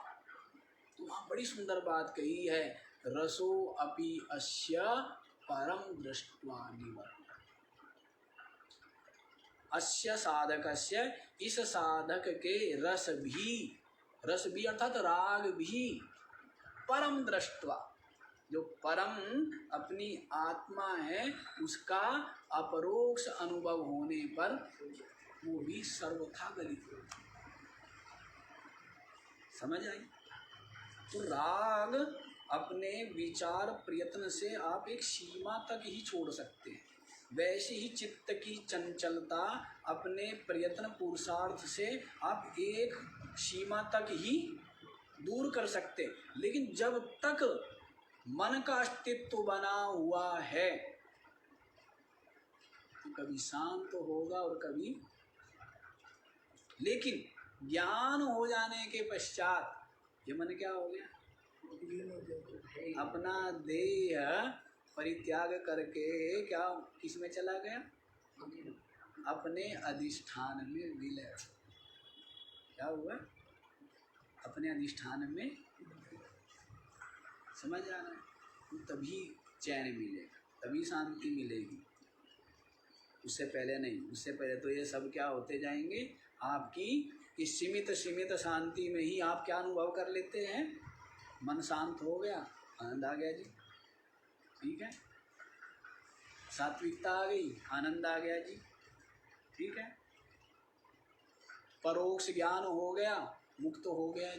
तो वहां बड़ी सुंदर बात कही है, रसो अपि अस्य परम दृष्ट्वा निवर्तते। अस्य साधकस्य, इस साधक के रस भी अर्थात राग भी परम दृष्ट्वा, जो परम अपनी आत्मा है उसका अपरोक्ष अनुभव होने पर वो भी सर्वथा गलित हो। समझ आई? तो राग अपने विचार प्रयत्न से आप एक सीमा तक ही छोड़ सकते हैं, वैसे ही चित्त की चंचलता अपने प्रयत्न पुरुषार्थ से आप एक सीमा तक ही दूर कर सकते हैं। लेकिन जब तक मन का अस्तित्व बना हुआ है तो कभी शांत होगा और कभी, लेकिन ज्ञान हो जाने के पश्चात ये मन क्या हो गया? अपना देह परित्याग करके क्या किस में चला गया? अपने अधिष्ठान में विलय। क्या हुआ? अपने अधिष्ठान में। समझ आ रहा है? तो तभी चैन मिलेगा, तभी शांति मिलेगी, उससे पहले नहीं। उससे पहले तो ये सब क्या होते जाएंगे, आपकी इस सीमित शांति में ही आप क्या अनुभव कर लेते हैं? मन शांत हो गया, आनंद आ गया जी। ठीक है, सात्विकता आ गई, आनंद आ गया जी। ठीक है, परोक्ष ज्ञान हो गया, मुक्त हो गया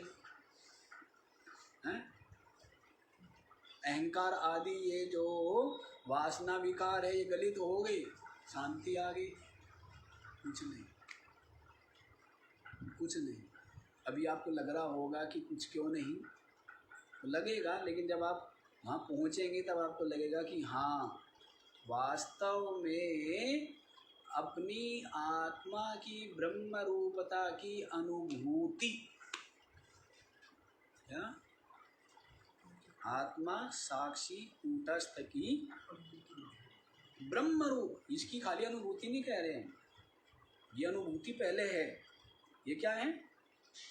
हैं? अहंकार आदि ये जो वासना विकार है ये गलित हो गई, शांति आ गई। कुछ नहीं, कुछ नहीं। अभी आपको लग रहा होगा कि कुछ क्यों नहीं, तो लगेगा, लेकिन जब आप वहाँ पहुँचेंगे तब आपको लगेगा कि हाँ, वास्तव में अपनी आत्मा की ब्रह्म रूपता की अनुभूति, क्या आत्मा साक्षी कूटस्थ की ब्रह्म रूप, इसकी खाली अनुभूति नहीं कह रहे हैं, ये अनुभूति पहले है। ये क्या है?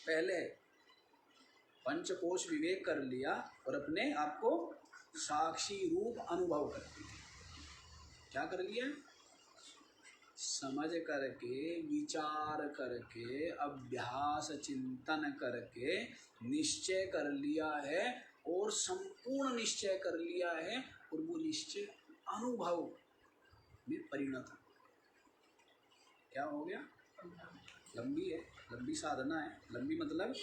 पहले है। पंचकोश विवेक कर लिया और अपने आप को साक्षी रूप अनुभव कर लिया। क्या कर लिया? समझ करके, विचार करके, अभ्यास चिंतन करके निश्चय कर लिया है और संपूर्ण निश्चय कर लिया है, और वो निश्चय अनुभव में परिणत हो। क्या हो गया? लंबी है, लंबी साधना है। लंबी मतलब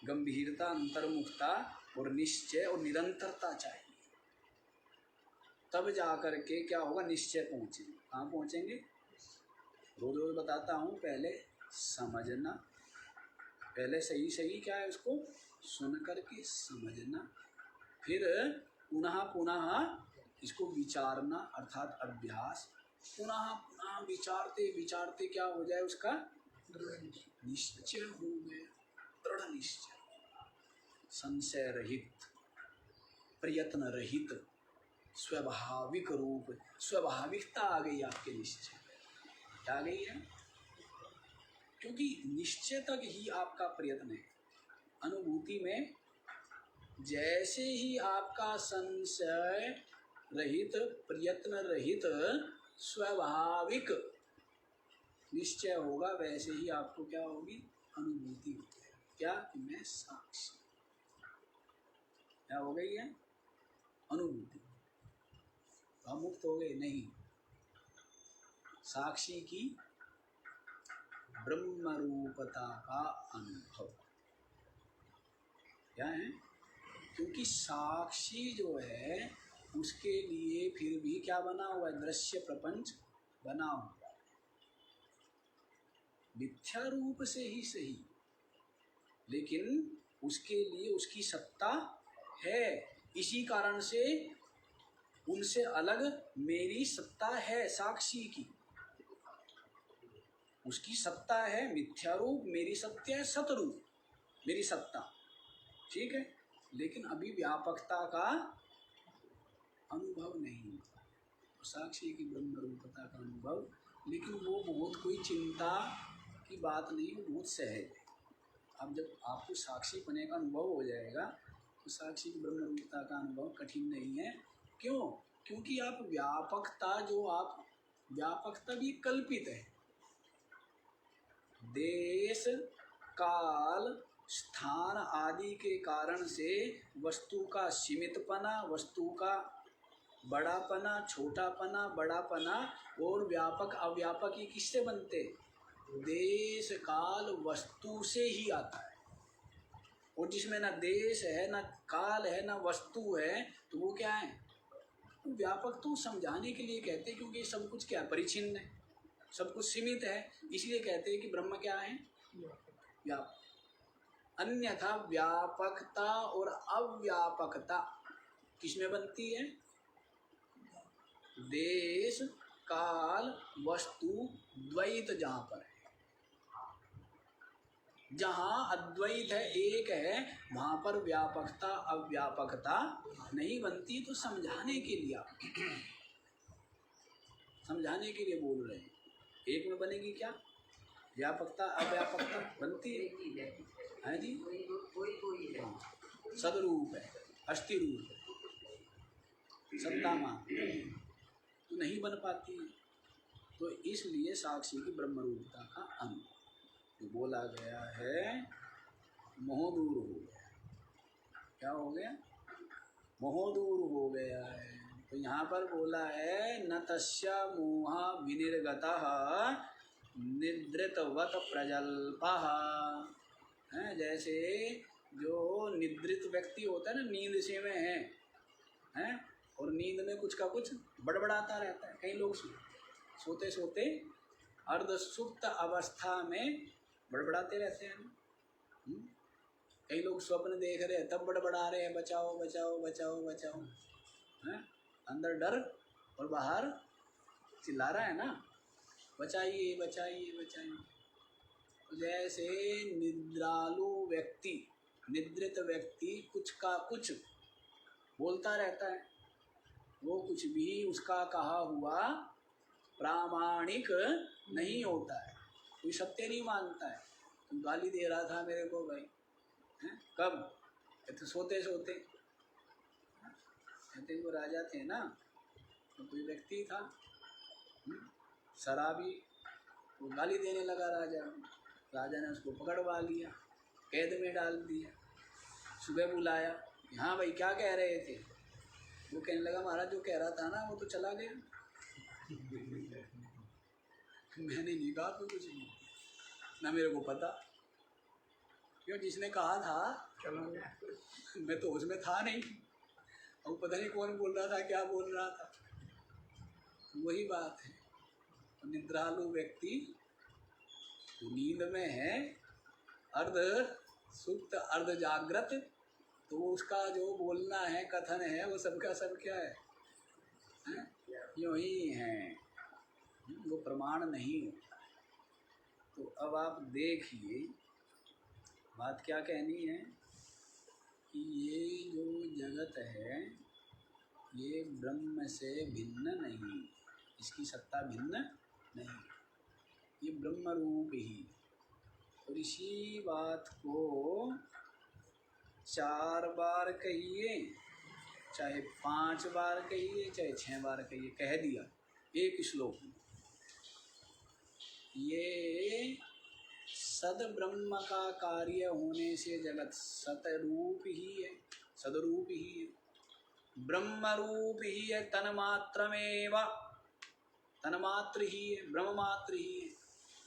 गंभीरता, अंतर्मुखता और निश्चय और निरंतरता चाहिए, तब जाकर के क्या होगा? निश्चय पहुँचेंगे। कहाँ पहुँचेंगे? रोज रोज बताता हूँ, पहले समझना, पहले सही सही क्या है उसको सुन करके समझना, फिर पुनः पुनः इसको विचारना अर्थात अभ्यास, पुनः पुनः विचारते विचारते क्या हो जाए? उसका निश्चय हो गया, दृढ़ निश्चय, संशय रहित, प्रयत्न रहित, स्वाभाविक रूप, स्वाभाविकता आ गई आपके निश्चय। क्या आ गई है? क्योंकि निश्चय तक ही आपका प्रयत्न है। अनुभूति में जैसे ही आपका संशय रहित, प्रयत्न रहित, स्वाभाविक निश्चय होगा, वैसे ही आपको क्या होगी? अनुभूति होगी। क्या? कि मैं साक्षी। क्या हो गई है? अनुभूति। हम मुक्त हो गए? नहीं, साक्षी की ब्रह्म रूपता का अनुभव। क्या है? क्योंकि साक्षी जो है उसके लिए फिर भी क्या बना हुआ है? दृश्य प्रपंच बना हुआ है, मिथ्या रूप से ही सही, लेकिन उसके लिए उसकी सत्ता है। इसी कारण से उनसे अलग मेरी सत्ता है, साक्षी की उसकी सत्ता है। मिथ्या रूप मेरी सत्य है, सतरूप मेरी सत्ता, ठीक है, लेकिन अभी व्यापकता का अनुभव नहीं, साक्षी की ब्रह्म रूपता का अनुभव। लेकिन वो बहुत कोई चिंता की बात नहीं, वो बहुत सहज है। अब जब आपको साक्षी पने का अनुभव हो जाएगा तो साक्षी की ब्रह्म रूपता का अनुभव कठिन नहीं है। क्यों? क्योंकि आप व्यापकता, जो आप व्यापकता भी कल्पित है, देश काल स्थान आदि के कारण से वस्तु का सीमितपना, वस्तु का बड़ापना, छोटापना, बड़ापना और व्यापक अव्यापक ये किससे बनते? देश काल वस्तु से ही आता है। और जिसमें ना देश है, ना काल है, ना वस्तु है, तो वो क्या है? व्यापक तो समझाने के लिए कहते हैं, क्योंकि सब कुछ क्या परिचिन्न है, सब कुछ सीमित है, इसलिए कहते हैं कि ब्रह्म क्या है? व्यापक। अन्यथा व्यापकता और अव्यापकता किसमें बनती है? देश काल वस्तु द्वैत जहाँ पर है, जहाँ अद्वैत है, एक है, वहाँ पर व्यापकता अव्यापकता नहीं बनती। तो समझाने के लिए आप समझाने के लिए बोल रहे हैं। एक में बनेगी क्या? व्यापकता अव्यापकता बनती है जी, सदरूप है, अस्थि रूप है, सत्ता मान तो नहीं बन पाती है। तो इसलिए साक्षी की ब्रह्म रूपता का अनुभव जो बोला गया है, मोह दूर हो गया। क्या हो गया? मोह दूर हो गया है। तो यहाँ पर बोला है न तस्या मोह विनिर्गतः निद्रितवत प्रजल्पः है। जैसे जो निद्रित व्यक्ति होता है ना, नींद से में है हैं, और नींद में कुछ का कुछ बड़बड़ाता रहता है। कई लोग सोते सोते अर्धसुप्त अवस्था में बड़बड़ाते रहते हैं। कई लोग स्वप्न देख रहे हैं तब बड़बड़ा रहे हैं, बचाओ बचाओ बचाओ बचाओ हैं। अंदर डर और बाहर चिल्ला रहा है ना, बचाइए बचाइए बचाइए। जैसे निद्रालु व्यक्ति, निद्रित व्यक्ति कुछ का कुछ बोलता रहता है, वो कुछ भी उसका कहा हुआ प्रामाणिक नहीं होता है, कोई सत्य नहीं मानता है। तू गाली दे रहा था मेरे को भाई, हैं? कब? तो सोते सोते। कहते वो राजा थे ना, तो कोई व्यक्ति था शराबी, वो गाली देने लगा राजा ने उसको पकड़वा लिया, कैद में डाल दिया। सुबह बुलाया, हाँ भाई क्या कह रहे थे? वो कहने लगा महाराज जो कह रहा था ना वो तो चला गया। मैंने नहीं कहा तो कुछ नहीं, ना मेरे को पता, क्यों जिसने कहा था चला गया, मैं तो उसमें था नहीं, और पता नहीं कौन बोल रहा था क्या बोल रहा था। वही बात है, निद्रालु व्यक्ति नींद में है, अर्ध सुप्त अर्ध जागृत, तो उसका जो बोलना है कथन है वो सबका सब क्या है, यूँ ही है, वो प्रमाण नहीं होता। तो अब आप देखिए बात क्या कहनी है कि ये जो जगत है ये ब्रह्म से भिन्न नहीं, इसकी सत्ता भिन्न नहीं, ये ब्रह्म रूप ही। और इसी बात को 4 बार कहिए, चाहे 5 बार कहिए, चाहे 6 बार कहिए, कह दिया एक श्लोक में। ये सद ब्रह्म का कार्य होने से जगत सतरूप ही है, सदरूप ही है, ब्रह्म रूप ही है, तन्मात्रमेव, तन्मात्र ही है, ब्रह्म मात्र ही है।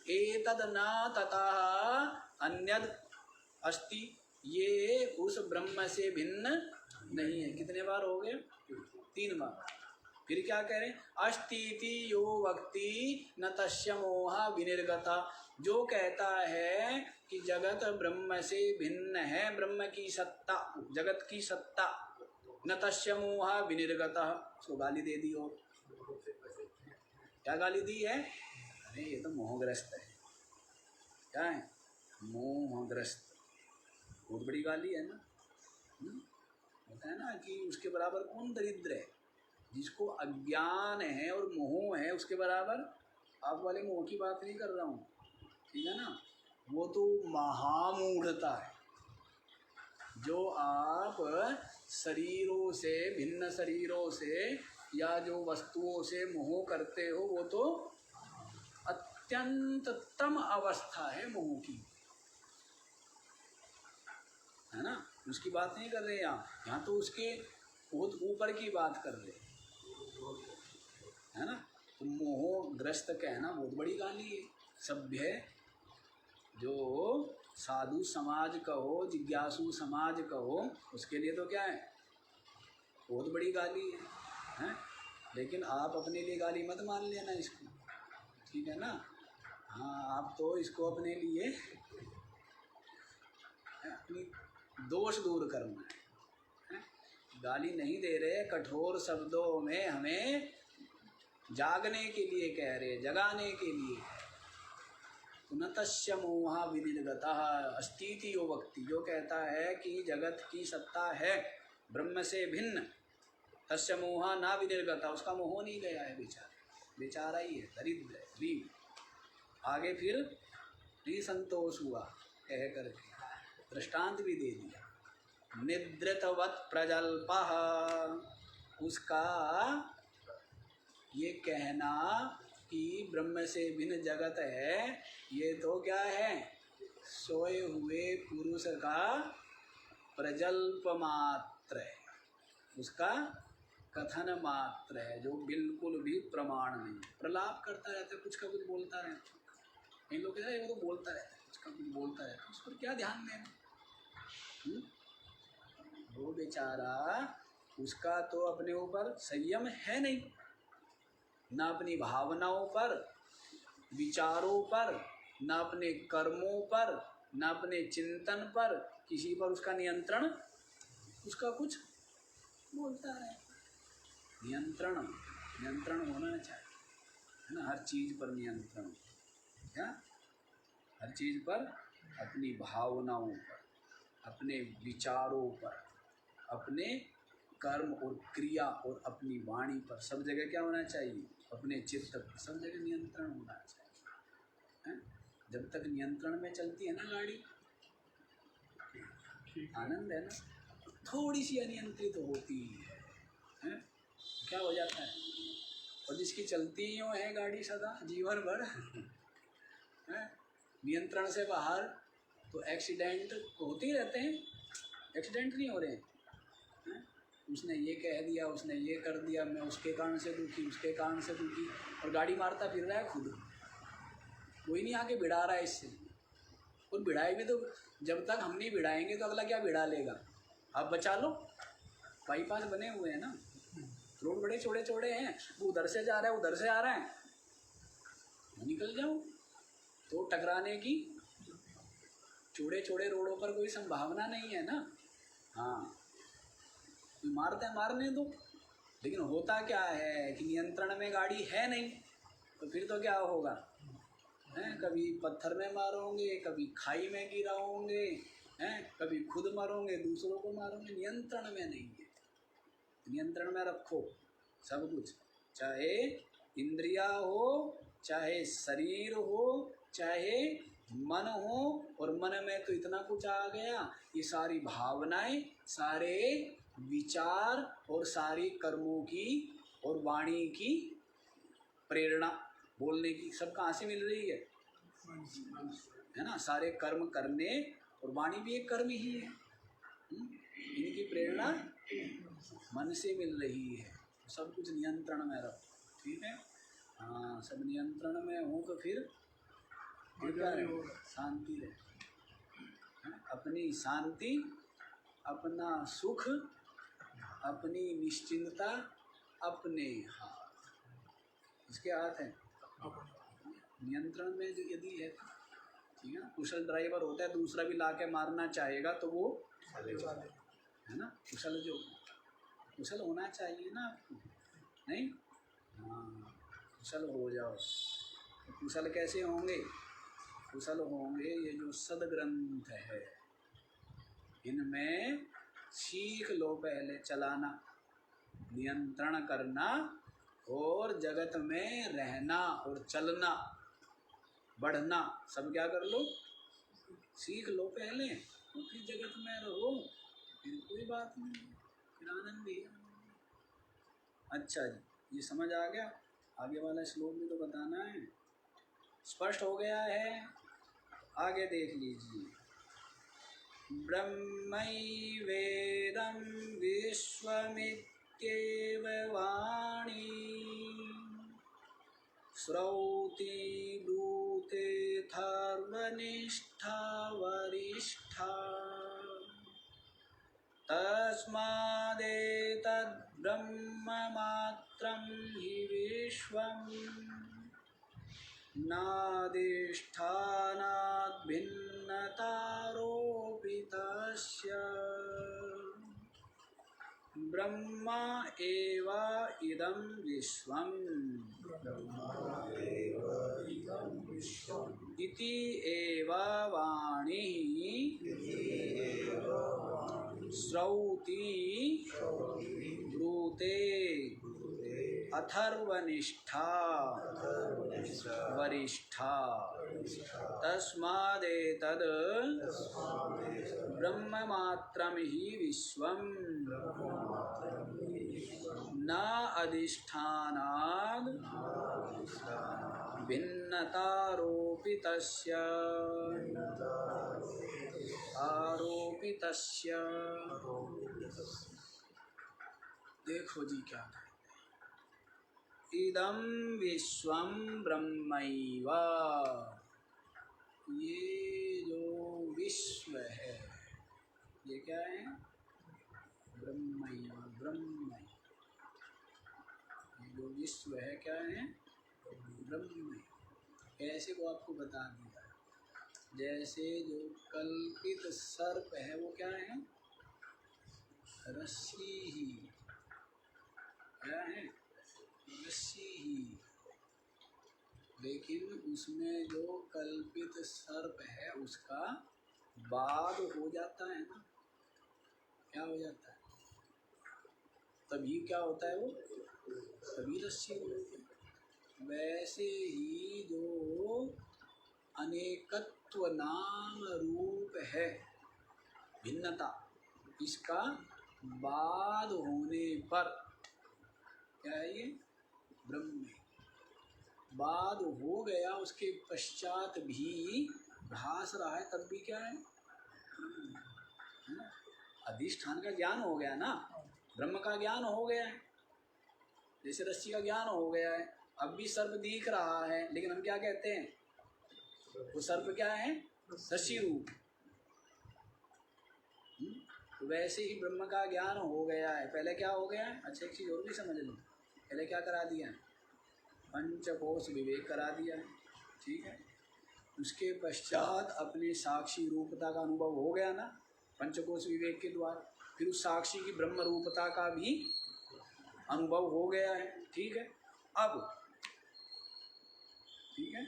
एतद न ततः अन्यद अस्ति, ये उस ब्रह्म से भिन्न नहीं है। कितने बार हो गए? 3 बार। फिर क्या कह रहे हैं? अस्तीति यो वक्ति न तस्य मोह विनिर्गता, जो कहता है कि जगत ब्रह्म से भिन्न है, ब्रह्म की सत्ता, जगत की सत्ता, न तस्य मोह विनिर्गता, उसको गाली दे दी। और क्या गाली दी है? अरे ये तो मोहग्रस्त है। क्या है? मोहग्रस्त, बहुत बड़ी गाली है ना। होता है ना कि उसके बराबर कौन दरिद्र है? जिसको अज्ञान है और मोह है उसके बराबर, आप वाले मोह की बात नहीं कर रहा हूँ, ठीक है ना, वो तो महामूढ़ता है। जो आप शरीरों से, भिन्न शरीरों से या जो वस्तुओं से मोह करते हो, वो तो अत्यंततम अवस्था है मोह की, है ना। उसकी बात नहीं कर रहे यहाँ तो उसके बहुत ऊपर की बात कर रहे, है ना। तो मोहग्रस्त कहना बहुत बड़ी गाली है। सभ्य जो साधु समाज कहो, जिज्ञासु समाज कहो, उसके लिए तो क्या है, बहुत बड़ी गाली है। लेकिन आप अपने लिए गाली मत मान लेना इसको, ठीक है ना। हाँ, आप तो इसको अपने लिए अपनी दोष दूर करना है। गाली नहीं दे रहे, कठोर शब्दों में हमें जागने के लिए कह रहे, जगाने के लिए। न तस्य मोह विनिर्गतः अस्तीति यो वक्ति, जो कहता है कि जगत की सत्ता है ब्रह्म से भिन्न, तस्य मोह ना विनिर्गतः, उसका मोह नहीं गया है, बेचारा ही है, दरिद्र है, गरीब। आगे फिर नहीं संतोष हुआ कह करके दृष्टांत भी दे दिया, निद्रितवत प्रजल्पः, उसका ये कहना कि ब्रह्म से भिन्न जगत है, ये तो क्या है, सोए हुए पुरुष का प्रजल्प मात्र है, उसका कथन मात्र है, जो बिल्कुल भी प्रमाण नहीं। प्रलाप करता रहता है, कुछ का कुछ बोलता रहता है, कई लोग कहते हैं वो तो बोलता रहता है, कुछ कभी बोलता रहता है, उस पर क्या ध्यान देना। वो बेचारा, उसका तो अपने ऊपर संयम है नहीं, ना अपनी भावनाओं पर, विचारों पर, ना अपने कर्मों पर, ना अपने चिंतन पर, किसी पर उसका नियंत्रण, उसका कुछ बोलता है। नियंत्रण, नियंत्रण होना चाहिए, है ना, हर चीज़ पर नियंत्रण। क्या? हर चीज़ पर, अपनी भावनाओं पर, अपने विचारों पर, अपने कर्म और क्रिया और अपनी वाणी पर, सब जगह क्या होना चाहिए? अपने चित्त पर सब जगह नियंत्रण होना चाहिए, है? जब तक नियंत्रण में चलती है ना गाड़ी, आनंद है ना। थोड़ी सी अनियंत्रित होती है, क्या हो जाता है? और जिसकी चलती ही है गाड़ी सदा जीवन भर, है, नियंत्रण से बाहर, तो एक्सीडेंट होते ही रहते हैं। एक्सीडेंट नहीं हो रहे हैं, उसने ये कह दिया, उसने ये कर दिया, मैं उसके कारण से दुखी, उसके कारण से दुखी, और गाड़ी मारता फिर रहा है खुद, कोई नहीं आके भिड़ा रहा है इससे। और भिड़ाए भी तो जब तक हम नहीं भिड़ाएंगे तो अगला क्या भिड़ा लेगा? आप बचा लो, बाईपास बने हुए हैं ना, रोड बड़े चौड़े चौड़े हैं, वो उधर से जा रहा है, उधर से आ रहा है, निकल जाओ। तो टकराने की चौड़े चौड़े रोडों पर कोई संभावना नहीं है ना। हाँ, मारते हैं, मारने दो। लेकिन होता क्या है कि नियंत्रण में गाड़ी है नहीं, तो फिर तो क्या होगा, हैं? कभी पत्थर में मारोगे, कभी खाई में गिराओगे, हैं? कभी खुद मरोगे, दूसरों को मारोगे। नियंत्रण में नहीं है। नियंत्रण में रखो सब कुछ, चाहे इंद्रिया हो, चाहे शरीर हो, चाहे मन हो। और मन में तो इतना कुछ आ गया, ये सारी भावनाएं, सारे विचार और सारी कर्मों की और वाणी की प्रेरणा, बोलने की, सब कहाँ से मिल रही है ना। सारे कर्म करने, और वाणी भी एक कर्म ही है, इनकी प्रेरणा मन से मिल रही है। सब कुछ नियंत्रण में रखो, ठीक है। हाँ, सब नियंत्रण में हो तो फिर क्या है? शांति रहे, अपनी शांति, अपना सुख, अपनी निश्चिंतता अपने हाथ। इसके हाथ है नियंत्रण में यदि है, ठीक है ना। कुशल ड्राइवर होता है, दूसरा भी ला के मारना चाहेगा तो वो है ना, कुशल जो कुशल होना चाहिए ना आपको, नहीं? हाँ, कुशल हो जाओ। तो कुशल कैसे होंगे? कुशल होंगे ये जो सदग्रंथ है, इनमें सीख लो पहले चलाना, नियंत्रण करना, और जगत में रहना और चलना, बढ़ना, सब क्या कर लो, सीख लो पहले, और फिर जगत में रहो, फिर कोई बात नहीं, फिर आनंद ही। अच्छा जी, ये समझ आ गया। आगे वाला श्लोक भी तो बताना है। स्पष्ट हो गया है? आगे देख लीजिए। ब्रह्मैवेदं विश्वमित्येव वाणी श्रौति ब्रूते थर्वनिष्ठा वरिष्ठा तस्मादेतद्ब्रह्ममात्रं हि विश्वम् नाधिष्ठानाद्भिन्नतारोऽपि तस्य ब्रह्मा एव इदं विश्वम् इति एव वाणिः श्रौति ब्रूते अथर्वनिष्ठा वरिष्ठा तस्मादेतद् ब्रह्ममात्रं हि विश्वम् न अधिष्ठानाद् भिन्नतारोपितस्य आरोपितस्य। देखो जी क्या कहते हैं, इदं विश्वं ब्रह्मैव, ये जो विश्व है ये क्या है? ब्रह्मैव ब्रह्म। ये जो विश्व है क्या है? ब्रह्म। ऐसे को आपको बता दिया। जैसे जो कल्पित सर्प है वो क्या है? रस्सी ही। क्या है? रस्सी ही। लेकिन उसमें जो कल्पित सर्प है उसका बाद हो जाता है ना। क्या हो जाता है? तभी क्या होता है वो? तभी रस्सी होती है। वैसे ही जो अनेकत्व नाम रूप है भिन्नता, इसका बाद होने पर क्या है? ये ब्रह्म है। बाद हो गया उसके पश्चात भी भास रहा है तब भी क्या है? अधिष्ठान का ज्ञान हो गया ना, ब्रह्म का ज्ञान हो गया है। जैसे रस्सी का ज्ञान हो गया है, अब भी सर्प दिख रहा है, लेकिन हम क्या कहते हैं? वो सर्प क्या है? रस्सी रूप। तो वैसे ही ब्रह्म का ज्ञान हो गया है। पहले क्या हो गया है? अच्छा, एक चीज और भी समझ लो। पहले क्या करा दिया? पंचकोश विवेक करा दिया है। ठीक है। उसके पश्चात अपने साक्षी रूपता का अनुभव हो गया ना पंचकोश विवेक के द्वारा। फिर उस साक्षी की ब्रह्म रूपता का भी अनुभव हो गया है। ठीक है। अब ठीक है,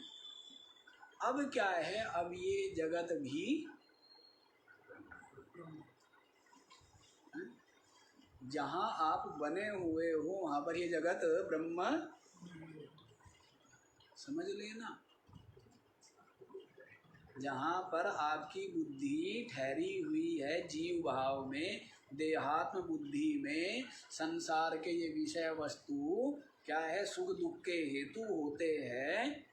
अब क्या है? अब ये जगत भी जहाँ आप बने हुए हो वहाँ पर ये जगत ब्रह्म समझ लेना। जहाँ पर आपकी बुद्धि ठहरी हुई है जीव भाव में, देहात्म बुद्धि में, संसार के ये विषय वस्तु क्या है? सुख दुख के हेतु होते हैं,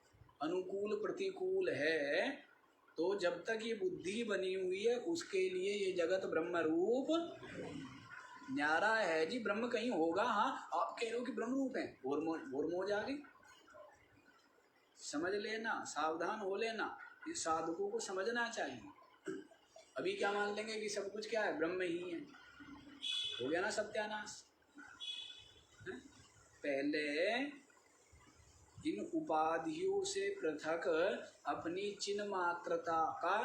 अनुकूल प्रतिकूल है। तो जब तक ये बुद्धि बनी हुई है उसके लिए ये जगत ब्रह्म रूप न्यारा है जी। ब्रह्म कहीं होगा? हाँ, आप कह रहे हो कि ब्रह्म रूप है, और मौज आ गई। समझ लेना, सावधान हो लेना। इस साधकों को समझना चाहिए। अभी क्या मान लेंगे कि सब कुछ क्या है? ब्रह्म ही है। हो गया ना सत्यानाश। पहले इन उपाधियों से पृथक अपनी चिन्ह मात्रता का,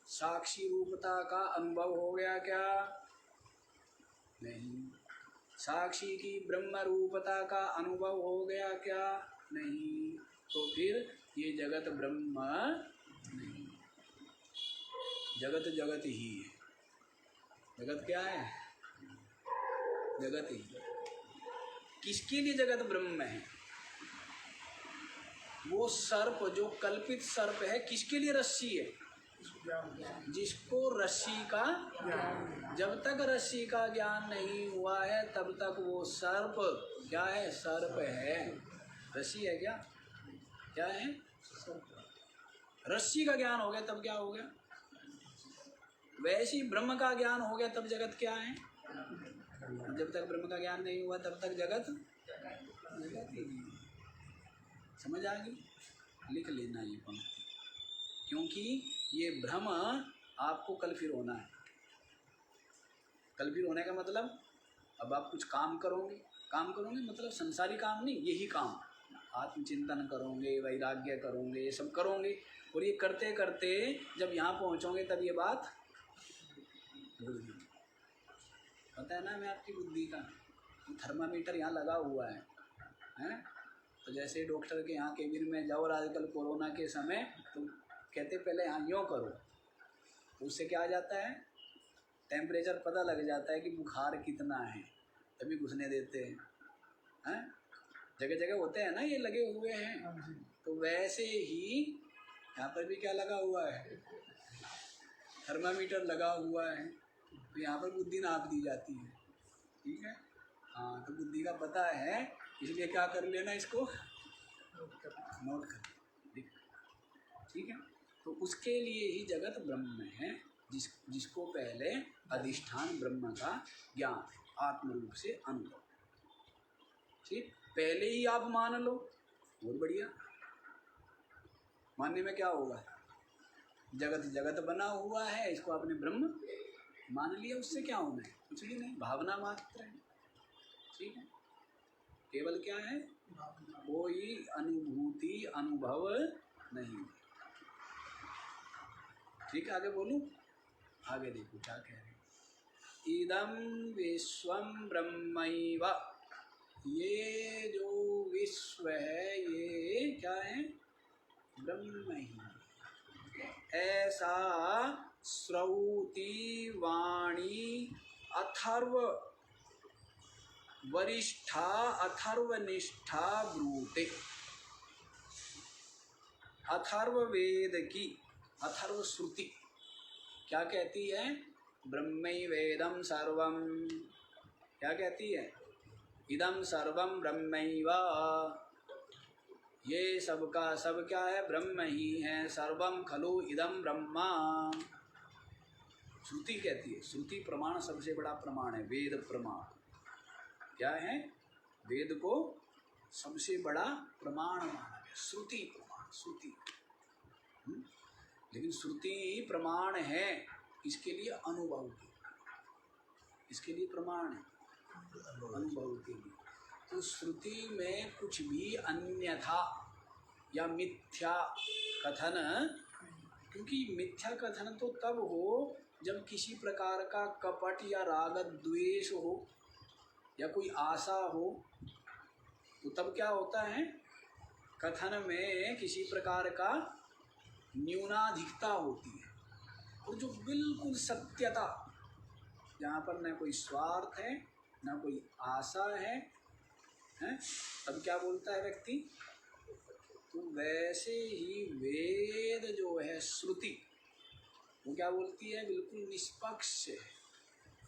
साक्षी रूपता का अनुभव हो गया क्या? नहीं। साक्षी की ब्रह्म रूपता का अनुभव हो गया क्या? नहीं। तो फिर ये जगत ब्रह्म नहीं, जगत जगत ही है। जगत क्या है? जगत ही। किसके लिए जगत ब्रह्म है? वो सर्प जो कल्पित सर्प है किसके लिए रस्सी है? जिसको रस्सी का, जब तक रस्सी का ज्ञान नहीं हुआ है तब तक वो सर्प क्या है? सर्प है। रस्सी है क्या? क्या है? रस्सी का ज्ञान हो गया तब क्या हो गया? वैसे ही ब्रह्म का ज्ञान हो गया तब जगत क्या है? जब तक ब्रह्म का ज्ञान नहीं हुआ तब तक जगत जगत ही नहीं। समझ आ गई? लिख लेना ये पंक्ति, क्योंकि ये भ्रम आपको कल फिर होना है। कल फिर होने का मतलब, अब आप कुछ काम करोगे मतलब संसारी काम नहीं, यही काम, आत्मचिंतन करोगे, वैराग्य करोगे, ये सब करोगे। और ये करते करते जब यहाँ पहुँचोगे तब ये बात भूल गई। पता है ना मैं आपकी बुद्धि का थर्मामीटर यहाँ लगा हुआ है, हैं? तो जैसे डॉक्टर के यहाँ केबिन में जाओ, और आजकल कोरोना के समय तो कहते पहले यहाँ यूँ करो, उससे क्या आ जाता है? टेम्परेचर पता लग जाता है कि बुखार कितना है, तभी घुसने देते हैं। जगह जगह होते हैं ना ये लगे हुए हैं। तो वैसे ही यहाँ पर भी क्या लगा हुआ है? थर्मामीटर लगा हुआ है। तो यहाँ पर बुद्धि नाप दी जाती है। ठीक है। हाँ, तो बुद्धि का पता है, इसलिए क्या कर लेना, इसको नोट कर। ठीक है। तो उसके लिए ही जगत ब्रह्म है, जिसको पहले अधिष्ठान ब्रह्म का ज्ञान है, आत्म रूप से अनुभव। ठीक, पहले ही आप मान लो, बहुत बढ़िया। मानने में क्या होगा? जगत जगत बना हुआ है, इसको आपने ब्रह्म मान लिया, उससे क्या होना है? कुछ भी नहीं, भावना मात्र है। ठीक है, केवल क्या है? कोई अनुभूति अनुभव नहीं। ठीक है, आगे बोलूं? आगे देखो क्या कह रहे हैं। इदं विश्वं ब्रह्मैव, ये जो विश्व है ये क्या है? ब्रह्म ही। ऐसा श्रौति वाणी अथर्व वरिष्ठा अथर्वनिष्ठा ब्रूते। अथर्व वेद की अथर्व श्रुति क्या कहती है? ब्रह्मैवेदं सर्वं। क्या कहती है? इदं सर्वं ब्रह्मैव, ये सबका सब क्या है? ब्रह्म ही है। सर्वं खलु इदं ब्रह्मा, श्रुति कहती है। श्रुति प्रमाण सबसे बड़ा प्रमाण है, वेद प्रमाण। क्या है? वेद को सबसे बड़ा प्रमाण माना गया, श्रुति प्रमाण। श्रुति लेकिन श्रुति प्रमाण है इसके लिए अनुभव के, इसके लिए प्रमाण है अनुभव के लिए। तो श्रुति में कुछ भी अन्यथा या मिथ्या कथन, क्योंकि मिथ्या कथन तो तब हो जब किसी प्रकार का कपट या राग द्वेष हो या कोई आशा हो, तो तब क्या होता है? कथन में किसी प्रकार का न्यूनाधिकता होती है। और जो बिल्कुल सत्यता, जहाँ पर न कोई स्वार्थ है न कोई आशा है, तब क्या बोलता है व्यक्ति? तो वैसे ही वेद जो है श्रुति, वो क्या बोलती है? बिल्कुल निष्पक्ष है,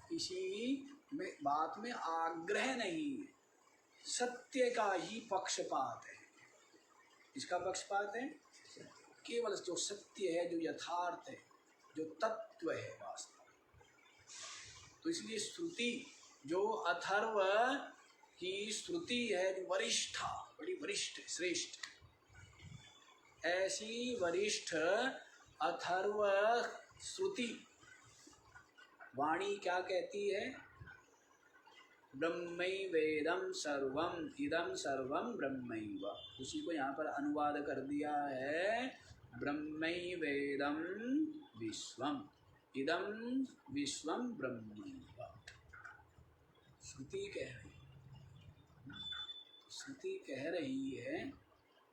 किसी में बात में आग्रह नहीं है, सत्य का ही पक्षपात है। इसका पक्षपात है केवल जो सत्य है, जो यथार्थ है, जो तत्व है वास्तव। तो इसलिए श्रुति जो अथर्व की श्रुति है, जो वरिष्ठा, बड़ी वरिष्ठ श्रेष्ठ, ऐसी वरिष्ठ अथर्व श्रुति वाणी क्या कहती है? ब्रह्मैवेदं सर्वं इदं सर्वं ब्रह्मैव। उसी को यहाँ पर अनुवाद कर दिया है, ब्रह्मैवेदं विश्वम इदं विश्वम ब्रह्मैव। श्रुति कह रही है, श्रुति कह रही है,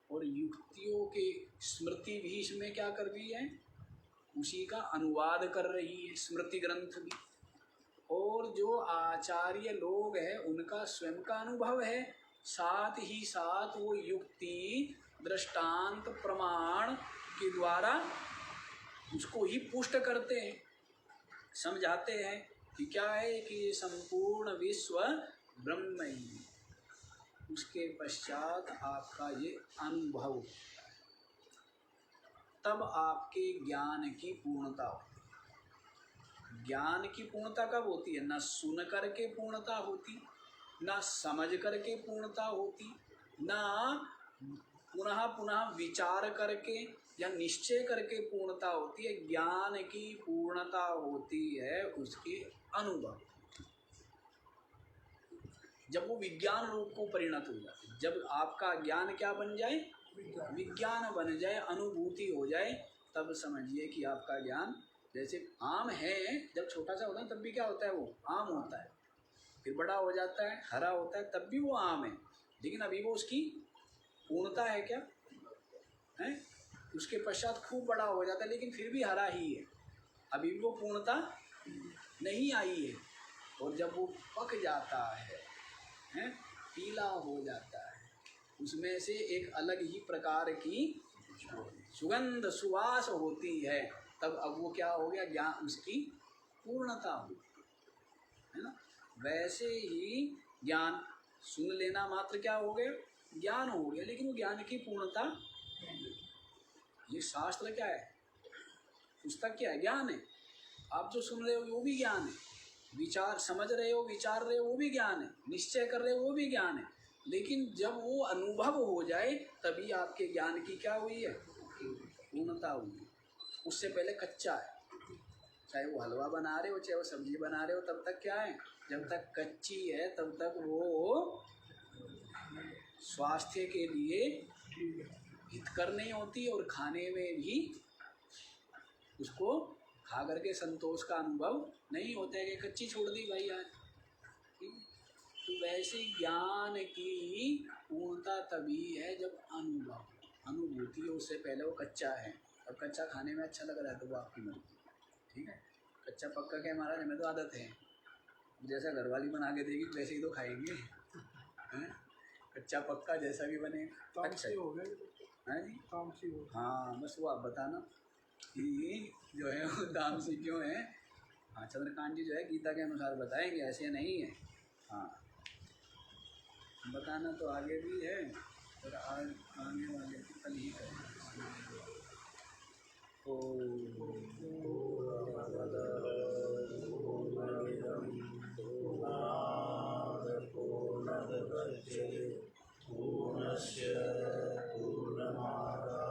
और युक्तियों के स्मृति भी इसमें क्या कर रही है? उसी का अनुवाद कर रही है, स्मृति ग्रंथ भी। और जो आचार्य लोग हैं उनका स्वयं का अनुभव है, साथ ही साथ वो युक्ति दृष्टांत प्रमाण के द्वारा उसको ही पुष्ट करते हैं, समझाते हैं कि क्या है कि ये संपूर्ण विश्व ब्रह्म ही है। उसके पश्चात आपका ये अनुभव, तब आपके ज्ञान की पूर्णता होती है। ज्ञान की पूर्णता कब होती है? ना सुन करके पूर्णता होती, ना समझ करके पूर्णता होती, ना पुनः पुनः विचार करके या निश्चय करके पूर्णता होती है। ज्ञान की पूर्णता होती है उसके अनुभव, जब वो विज्ञान रूप को परिणत हो जाए। जब आपका ज्ञान क्या बन जाए? विज्ञान बन जाए, अनुभूति हो जाए, तब समझिए कि आपका ज्ञान, जैसे आम है, जब छोटा सा होता है तब भी क्या होता है? वो आम होता है, फिर बड़ा हो जाता है, हरा होता है, तब भी वो आम है। लेकिन अभी वो उसकी पूर्णता है क्या? है? उसके पश्चात खूब बड़ा हो जाता है, लेकिन फिर भी हरा ही है, अभी भी वो पूर्णता नहीं आई है। और जब वो पक जाता है, पीला हो जाता है, उसमें से एक अलग ही प्रकार की सुगंध सुवास होती है, तब अब वो क्या हो गया? ज्ञान, उसकी पूर्णता हो गई, है ना। वैसे ही ज्ञान सुन लेना मात्र क्या हो गया? ज्ञान हो गया, लेकिन वो ज्ञान की पूर्णता, ये शास्त्र क्या है? पुस्तक क्या है? ज्ञान है। आप जो सुन रहे हो वो भी ज्ञान है, विचार समझ रहे हो, विचार रहे हो, वो भी ज्ञान है, निश्चय कर रहे हो, वो भी ज्ञान है। लेकिन जब वो अनुभव हो जाए तभी आपके ज्ञान की क्या हुई है? पूर्णता हुई है। उससे पहले कच्चा है। चाहे वो हलवा बना रहे हो, चाहे वो सब्जी बना रहे हो, तब तक क्या है, जब तक कच्ची है तब तक वो स्वास्थ्य के लिए हितकर नहीं होती और खाने में भी उसको खा करके संतोष का अनुभव नहीं होता है कि कच्ची छोड़ दी भाई आज। तो वैसे ज्ञान की पूर्णता तभी है जब अनुभूति है, उससे पहले वो कच्चा है। अब कच्चा खाने में अच्छा लग रहा है तो वो आपकी मर्जी, ठीक है। कच्चा पक्का क्या महाराज, हमें तो आदत है, जैसा घरवाली बना के देगी वैसे ही तो खाएंगे, हैं। कच्चा पक्का जैसा भी बने अच्छा हो गया है जी। हाँ बस वो आप बताना कि जो है वो तामसी क्यों है। हाँ चंद्रकांत जी जो है गीता के अनुसार बताएंगे, ऐसे नहीं है। हाँ बताना तो आगे भी है और आगे वाले कल ही करेंगे। पूर्णस्य पूर्णमादाय